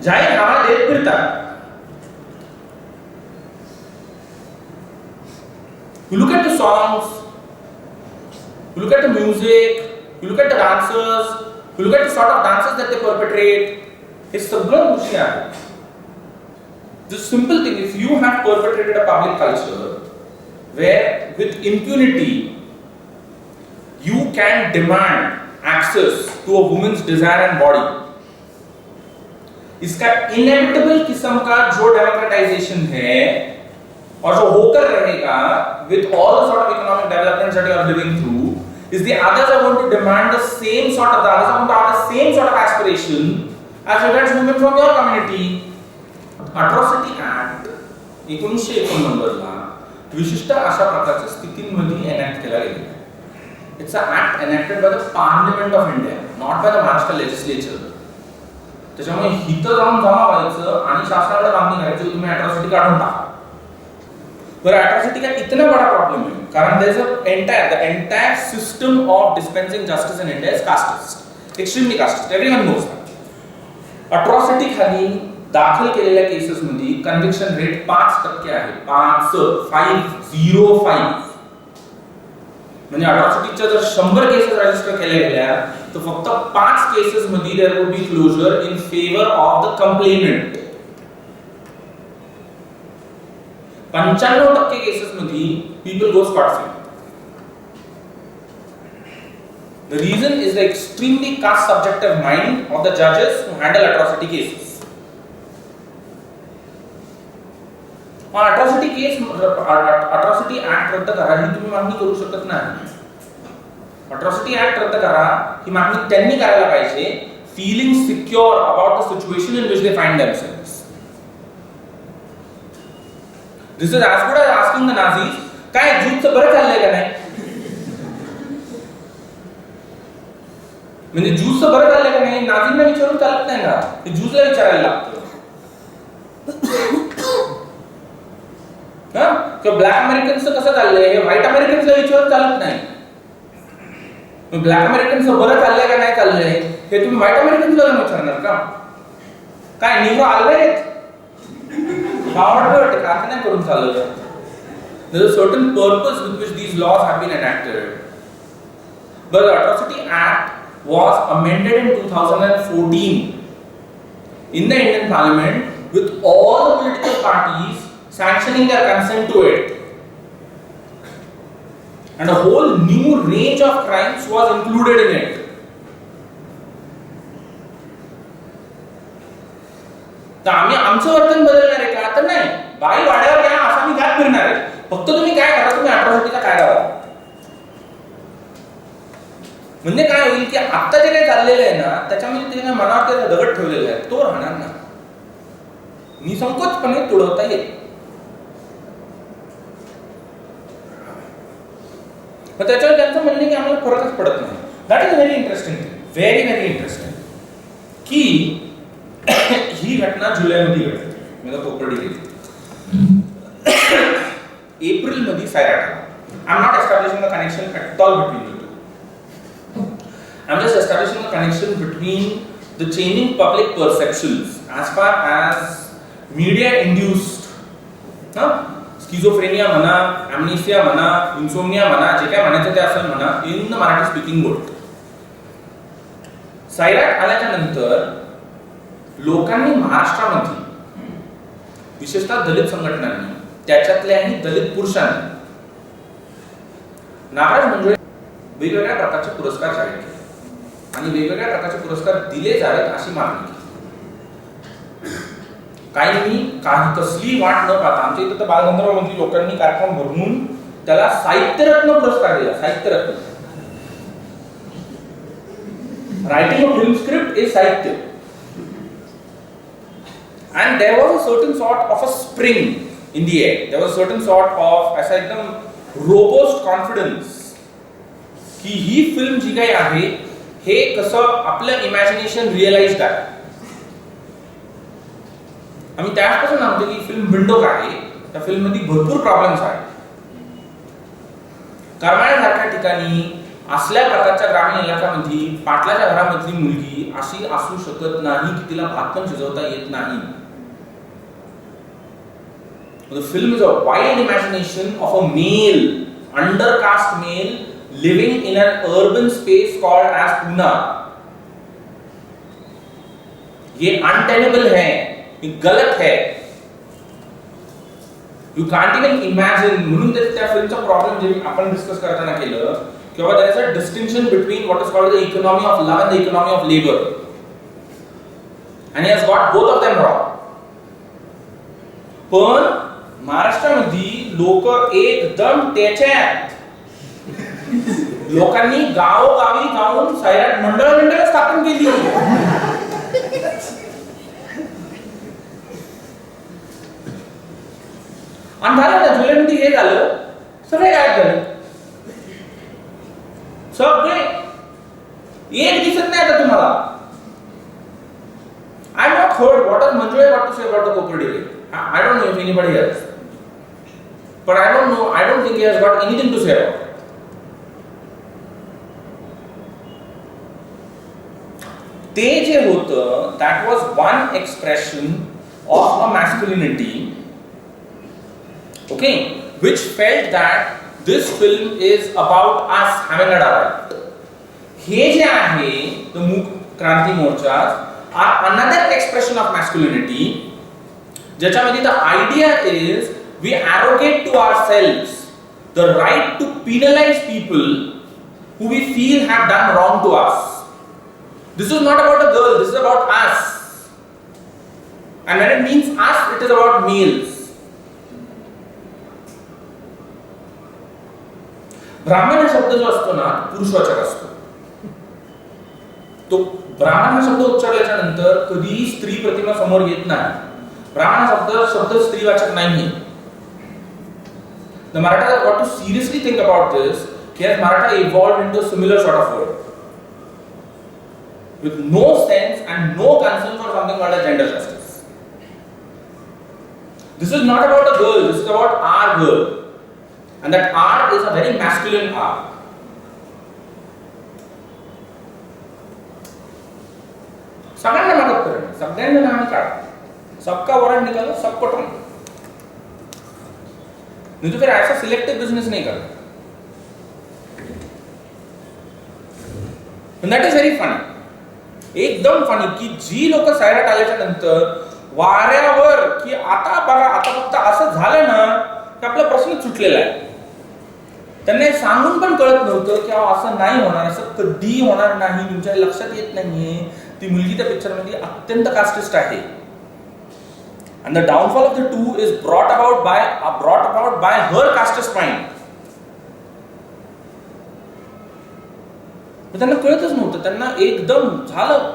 जाहीर हवा देत फिरतात. You look at the songs, you look at the music, you look at the dancers, you look at the sort of dances that they perpetrate. हे सगळं गोष्टी आहेत. The simple thing, if you have perpetrated a public culture where with impunity you can demand access to a woman's desire and body, इसका inevitable किस्म का जो democratisation है और जो होकर रहेगा with all the sort of economic developments that you are living through, is the others are going to demand the same sort of, the others are going to have the same sort of aspiration as regards women from your community. Atrocity Act 1989 ला विशिष्ट अशा प्रकारच्या स्थितींमध्ये enact केला गेला. It's an act enacted by the Parliament of India, not by the Maharashtra legislature. त्याच्यामुळे हित जाऊन जमा व्हायचं आणि शासनाकडे मागणी करायची तुम्ही अट्रॉसिटी काढून टाका. पर अट्रॉसिटी का इतना बड़ा प्रॉब्लम है कारण there is the entire system of dispensing justice in India is casteist, extremely casteist. Everyone knows that. Atrocity खाली दाखल केलेल्या केसेस मध्ये कन्व्हिक्शन रेट 5% आहे. 505 म्हणजे अट्रॉसिटीच्या जर 100 केसेस रजिस्टर केल्या गेल्या तर फक्त 5 केसेस मध्ये there would be closure in favour of the complainant. 95% cases मध्ये people go scot free. The reason is the extremely caste subjective mind of the judges who handle atrocity cases. Atrocity case, atrocity act रद्द करा ही तुम्ही मागणी करू शकत नाही. Atrocity act रद्द करा ही मागणी त्यांनी करायला पाहिजे feeling secure about the situation in which they find themselves. This is as good as asking the Nazis काय ज्यूचं बरं चाललंय का नाही. म्हणजे ज्यूचं बरं चाललंय का नाही नाझींना विचारून चालत नाही ना, ते ज्यूजला विचारायला लागतं. किंवा ब्लॅक अमेरिकन्सचं कसं चाललंय हे व्हाईट अमेरिकन्सला विचारून चालत नाही. ब्लॅक अमेरिकन्सचं बरं चाललंय का नाही चाललंय हे तुम्ही व्हाईट अमेरिकन्सला विचारणार का. काय निग्रो आलवेत बावडट का नाही करून चाललं. There is a certain purpose with which these laws have been enacted. But the Atrocity Act was amended in 2014 in the Indian Parliament with all the political parties sanctioning their consent to it. And a whole new range of crimes was included in it. तर आम्ही आमचं वर्तन बदलणार आहे का तर नाही. बाई वाड्यावर घ्या असं आम्ही घात फिरणार आहे. फक्त तुम्ही काय करा, तुम्ही अट्रॉसिटीचा कायदा करा. म्हणजे काय होईल की आता जे काही चाललेलं आहे ना त्याच्यामध्ये त्याच्या मनावर त्याचा दगड ठेवलेला आहे तो राहणार ना, निसंकोचपणे तुडवता येईल. मग त्याच्यावर त्यांचं म्हणणं की आम्हाला फरकच पडत नाही. That is very interesting thing, very very interesting की ही घटना जुलैमध्ये घडली. मी तर कोपर्डी गेली. एप्रिल मध्ये सैराट आला. I am not establishing the connection at all between the two. I am just establishing the connection between the changing public perceptions as far as media induced schizophrenia म्हणा, ॲम्नेसिया म्हणा, इन्सोमनिया म्हणा, जे काय म्हणायचं ते असेल म्हणा in the Marathi speaking world. Sairat आल्याच्या नंतर लोकांनी महाराष्ट्रामध्ये विशेषतः दलित संघटनांनी त्याच्यातल्याही दलित पुरुषांनी नाराज म्हणजे वेगवेगळ्या प्रकारचे पुरस्कार जाहीर केले आणि वेगवेगळ्या प्रकारचे पुरस्कार दिले जावेत अशी मागणी केली. काहींनी काही कसली वाट न पाहता आमच्या इथं तर बालगंधर्वमध्ये लोकांनी कार्यक्रम भरवून त्याला साहित्यरत्न पुरस्कार दिला. साहित्यरत्न. Writing a film script is साहित्य. And there was a certain sort of a spring in the air. There was a certain sort of असा एकदम robust confidence की ही फिल्म जी काही आहे हे कसं आपलं इमॅजिनेशन रिअलाइज्ड आहे. आम्ही त्याचपासून म्हणतो की फिल्म विंडो आहे. त्या फिल्म मध्ये भरपूर प्रॉब्लेम्स आहेत. करमाळ्यासारख्या ठिकाणी असल्या प्रकारच्या ग्रामीण इलाक्यामध्ये पाटलाच्या घरामधली मुलगी अशी असू शकत नाही की तिला भात पण शिजवता येत नाही. The film is a wild imagination of a male, undercaste male living in an urban space called as Pune. ये untenable है, ये गलत है. You can't even imagine. म्हणून त्या फिल्मचा प्रॉब्लेम जे आपण डिस्कस करताना केलं की बाबा there is a distinction between what is called the economy of love and the economy of labor. And he has got both of them wrong. पण महाराष्ट्रामध्ये लोक एकदम त्याच्यात लोकांनी गावोगावी जाऊन सैराट मंडळ स्थापन केली. आणि झालं ना जुलैमध्ये हे झालं सगळे गायब झाले. सगळे एक दिसत नाही आता तुम्हाला. I have not heard what has Manju got to say about the Koppal. I don't know if anybody else. But I don't know, I don't think he has got anything to say about it. ते जे होतं that was one expression of a masculinity, okay, which felt that this film is about us having a right. हे जे आहे the Mook Kranti Morcha are another expression of masculinity, ज्याच्यामध्ये the idea is we arrogate to ourselves the right to penalize people who we feel have done wrong to us. This is not about a girl, this is about us. And when it means us, it is about males. ब्राह्मण हा शब्द जो असतो ना पुरुषवाचक असतो. तो ब्राह्मण हा शब्द उच्चारल्याच्या नंतर कधीही स्त्री प्रतिमा समोर येत नाही. ब्राह्मण हा शब्द स्त्रीवाचक नाहीये. The Marathas got to seriously think about this. Has Maratha evolved into a similar sort of word with no sense and no concern for something called as gender justice. This is not about a girl, this is about our girl, and that R is a very masculine R. सगळ्यांना मदत करें, सगळ्यांना नाम काढ, सबका warrant निकालो, सबको term. नहीं तो फिर ऐसा सिलेक्टिव बिजनेस नहीं करना. And that is very funny. एकदम फनी की जी लोक सायरात आल्याच्या नंतर वाऱ्यावर की आता बघा आता फक्त असं झालं ना की आपला प्रश्न सुटलेला आहे. त्यांना हे सांगून पण कळत नव्हतं की असं नाही होणार, असं कधी होणार नाही, तुमच्या लक्षात येत नाहीये ती मुलगी त्या पिक्चर मध्ये अत्यंत कास्टिस्ट आहे. And the downfall of the two is brought about by her casteist mind. पण त्यांना कळतच नव्हतं, त्यांना एकदम झालं,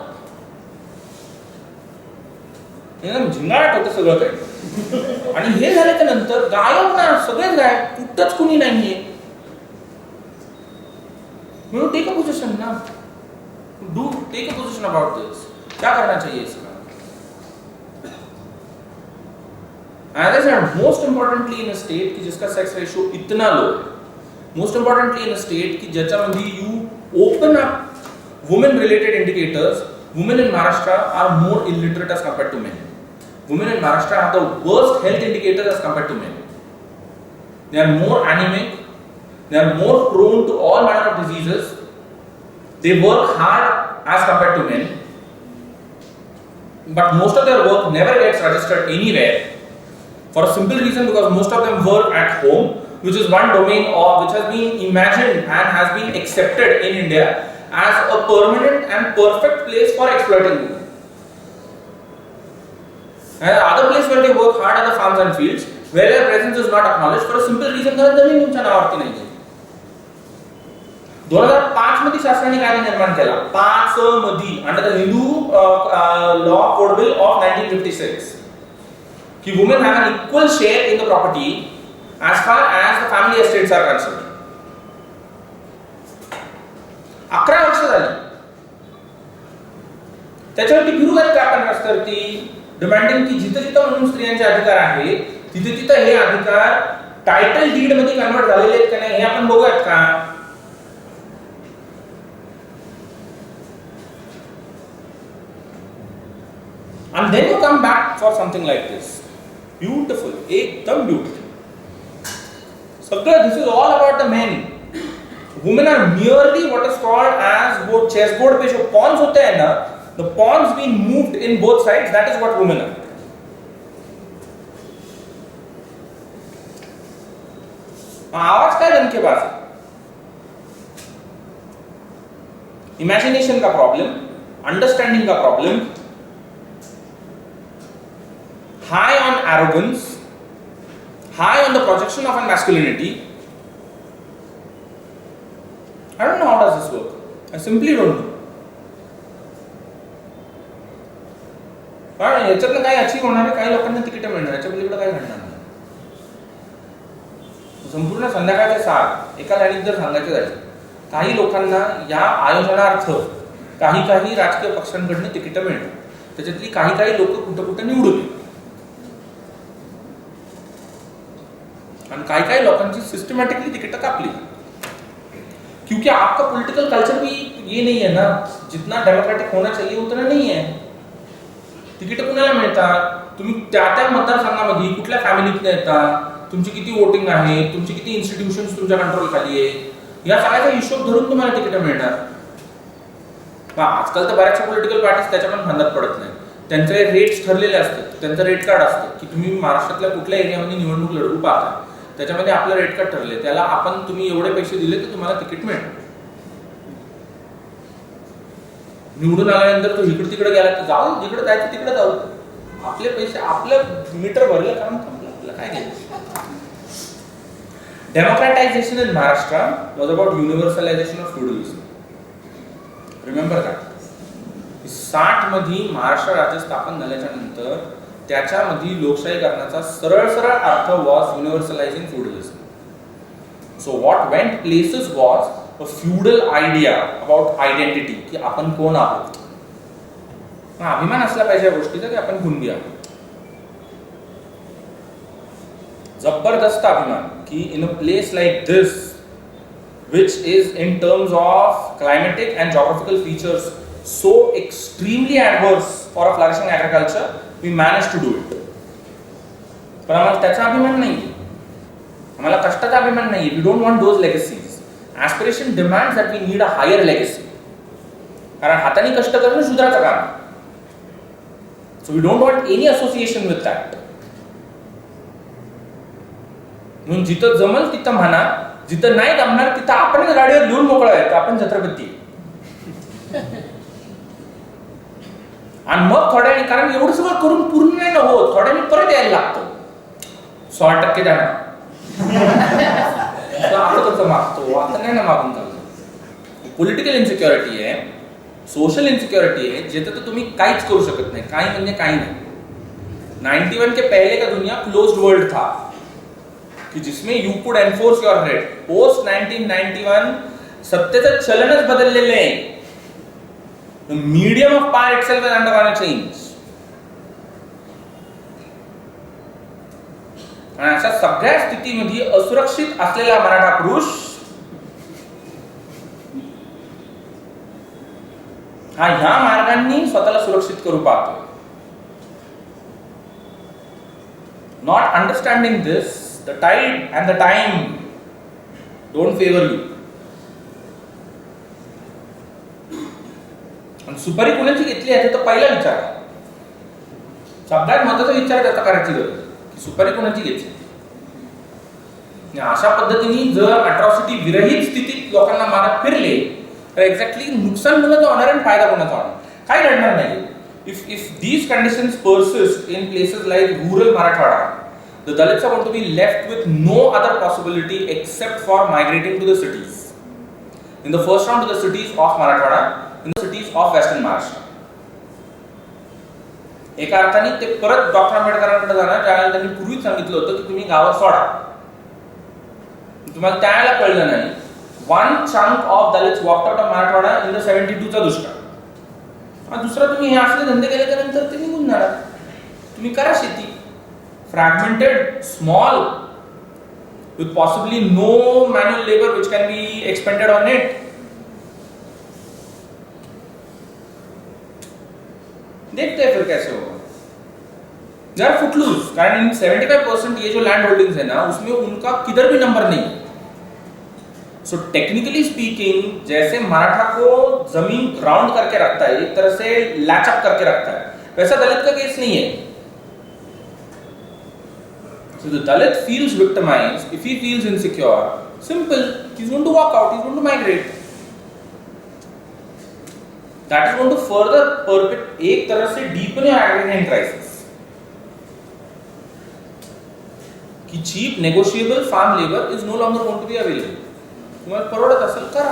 एकदम झिंगाट होतं सगळं काही. आणि हे झाल्याच्या नंतर गायब ना, सगळेच गायब, कुठंच कुणी नाहीये. म्हणून टेक अ पोझिशन ना, do take a position about this. क्या करना चाहिए इसका? As I said, most importantly in a state कि जिसका sex ratio इतना low है, most importantly in a state कि ज्याच्यामध्ये you open up women related indicators, women in Maharashtra are more illiterate as compared to men. Women in Maharashtra have the worst health indicators as compared to men. They are more anemic, they are more prone to all manner of diseases, they work hard as compared to men, but most of their work never gets registered anywhere. For a simple reason, because most of them work at home, which is one domain which has been imagined and has been accepted in India as a permanent and perfect place for exploiting women. And the other place where they work hard are the farms and fields, where their presence is not acknowledged for a simple reason that जमीन तुमच्या नावावरती नाहीये. 2005 मध्ये शासनाने कायदा निर्माण केला, 5 मध्ये under the Hindu law code bill of 1956. कि women have an equal share in the property as far as the family estates are concerned. 11 वर्ष झाली. त्याच्यावरती फिरू काय आपण रस्त्यावरती डिमांडिंग की जिथे जिथे म्हणून स्त्रियांचे अधिकार आहे तिथे तिथे हे अधिकार टायटल डीड मध्ये कन्वर्ट झालेले आहेत का नाही हे आपण बघूयात का? And then you come back for something like this. Beautiful, एकदम beautiful. सगळं this is all about the men. Women are merely what is called as वो chessboard पे जो pawns होते हैं ना, the pawns being moved in both sides, that is what women are. आवाज काय धनकेबाज है? Imagination का problem, understanding का problem, high on arrogance, high on the projection of a masculinity. I don't know how does this work. I simply don't know. पण याच्यातनं काय achieve होणार आहे, काही लोकांना तिकीट मिळणार, याच्या पलीकडे काय घडणार नाही. संपूर्ण संध्याकाळचे सार एका लाईनीत जर सांगायचे झाले, काही लोकांना या आयोजनार्थ काही राजकीय पक्षांकडून तिकीट मिळणार, त्याच्यातली काही लोक कुठं निवडून येतात. और काही लोकांची सिस्टमैटिकली टिकट कापली, क्योंकि आपका पॉलिटिकल कल्चर भी ये नहीं है ना, जितना डेमोक्रेटिक होना चाहिए उतना नहीं है. तिकीट कुणाला मिळतात, तुम्ही त्या मतदारसंघामध्ये कुठल्या फॅमिलीतून येतात, तुमची किती वोटिंग आहे, तुमची किती इन्स्टिट्यूशन्स तुमच्या कंट्रोल खाली आहे, या सगळ्याचा हिशोब धरून तुम्हाला तिकीट मिळणार. आजकाल तर बऱ्याचशा पॉलिटिकल पार्टीज त्याच्या पण फंदात पडत नाही. त्यांचे रेट्स ठरलेले असतात, त्यांचं रेट कार्ड असतं की तुम्ही महाराष्ट्रातल्या कुठल्या एरियामध्ये निवडणूक लढवू पाहता, त्याच्यामध्ये आपलं रेट कार्ड ठरले, त्याला आपण तुम्ही एवढे पैसे दिले तर तुम्हाला तिकीट मिळेल. निवडून आल्यानंतर तो इकडे तिकडे गेला तर जाऊ, जिकडे जायचं तिकडे जाऊ, आपले पैसे आपलं मीटर भरलं कारण आपल्याला काय घ्यायचं. Democratization in Maharashtra was about universalization of feudalism. Remember that. 60 मध्ये महाराष्ट्र राज्य स्थापन झाल्याच्या नंतर त्याच्यामध्ये लोकशाहीकरणाचा सरळ अर्थ was universalizing feudalism. So what went places was a feudal idea about identity, की आपण कोण आहोत. अभिमान असला पाहिजे या गोष्टीचा की आपण कुणबी आहोत. जबरदस्त अभिमान की in a place like this which is in terms of climatic and geographical features so extremely adverse for a flourishing agriculture, we managed to do it. पण आम्हाला त्याचा अभिमान नाही, आम्हाला कष्टाचा अभिमान नाही. We don't want those legacies. Aspiration demands that we need a higher legacy. कारण हाताने कष्ट करणं शूद्राचं काम आहे. So we don't want any association with that. म्हणून जिथं जमल तिथं म्हणा, जिथं नाही जमणार तिथं आपण गाडीवर लिहून मोकळा आहे आपण छत्रपती. आणि मग थोड्याने, कारण एवढं सगळं करून पूर्ण नाही ना होत, थोड्याने परत यायला लागतं. 100% द्या ना, असं कसं मागतो, आता नाही ना मागून चालतं. पॉलिटिकल इन्सिक्युरिटी आहे, सोशल इन्सिक्युरिटी है, जिथे तो तुम्ही काहीच करू शकत नाही, काही म्हणजे काही नाही. 91 के पहले का दुनिया क्लोज्ड वर्ल्ड था कि जिसमें यू कुड एनफोर्स योर राइट. पोस्ट 1991 सत्तेचं चलनच बदललेलं आहे. The medium of power itself is undergone a change. आणि अशा सगळ्या स्थितीमध्ये असुरक्षित असलेला मराठा पुरुष हा ह्या मार्गांनी स्वतःला सुरक्षित करू पाहतो. Not understanding this, the tide and the time don't favor you. आणि सुपारी कोणाची घेतली आहे तर पहिला विचार, सगळ्यात महत्त्वाचा विचार त्याचा करायची गरज की सुपारी कोणाची घेतली. अशा पद्धतीने जर अट्रॉसिटी विरहित स्थितीत लोकांना मारत फिरले तर एक्झॅक्टली नुकसान कोणाचं होणार आणि फायदा कोणाचा होणार, काही घडणार नाही. If these conditions persist in places like rural Marathwada, the Dalits are going to be left with no other possibility except for migrating to the cities. In the first round, to the cities of Marathwada, in the cities of Western Maharashtra. एका अर्थाने ते परत doctor आंबेडकरांकडे जाणार, ज्याला त्यांनी पूर्वीच सांगितलं होतं की तुम्ही गावं सोडा. तुम्हाला त्याला कळलं नाही. One chunk of Dalits walked out of Marathwada in the 72 चा दुष्काळ. दुसरा तुम्ही हे असले धंदे केल्याच्या नंतर ते निघून जाणार. तुम्ही करा शेती, fragmented, small, with possibly no manual labor which can be expended on it. देखते हैं फिर कैसे होगा. They are footloose, कारण 75% ये जो लैंड होल्डिंग्स है ना, उसमें उनका किधर भी नंबर नहीं है. सो टेक्निकली स्पीकिंग, जैसे मराठा को जमीन ग्राउंड करके रखता है, एक तरह से लैचअप करके रखता है, वैसा दलित का केस नहीं है. So the Dalit feels victimized. If he feels insecure, simple, he's going to walk out, he's going to migrate. That is going to further perpetuate, एक तरह से deepen your agrarian crisis. कि cheap negotiable farm labor is no longer going to be available. तुम्हाला परवडत असेल करा,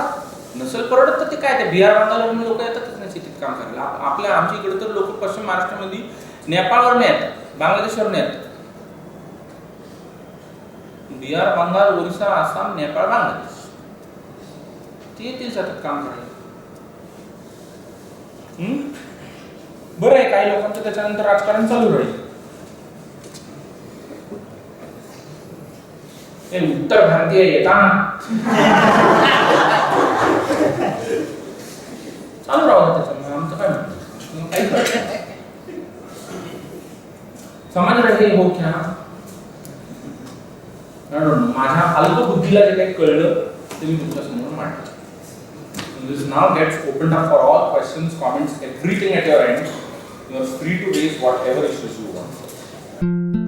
नसेल परवडत तर ते काय, ते बिहार बंगालवरून लोक येतातच ना शेतीत काम करायला. आपल्या आमच्या इकडे तर लोक पश्चिम महाराष्ट्रामध्ये नेपाळवरून येतात, बांगलादेशवरून येतात. बिहार, बंगाल, ओरिसा, आसाम, नेपाळ, बांगलादेश ते येतील जातात काम करायला. बरं आहे, काही लोकांचं त्याच्यानंतर राजकारण चालू राहील. उत्तर भारतीय येतात चालू राहू त्याच्यामुळे आमचं काय म्हणतो काही कळत नाही. समज रहे हो क्या, माझ्या अल्प बुद्धीला जे काही कळलं ते मी तुमच्या समोर मांडतो. This now gets opened up for all questions, comments, everything at your end. You are free to raise whatever issues you want.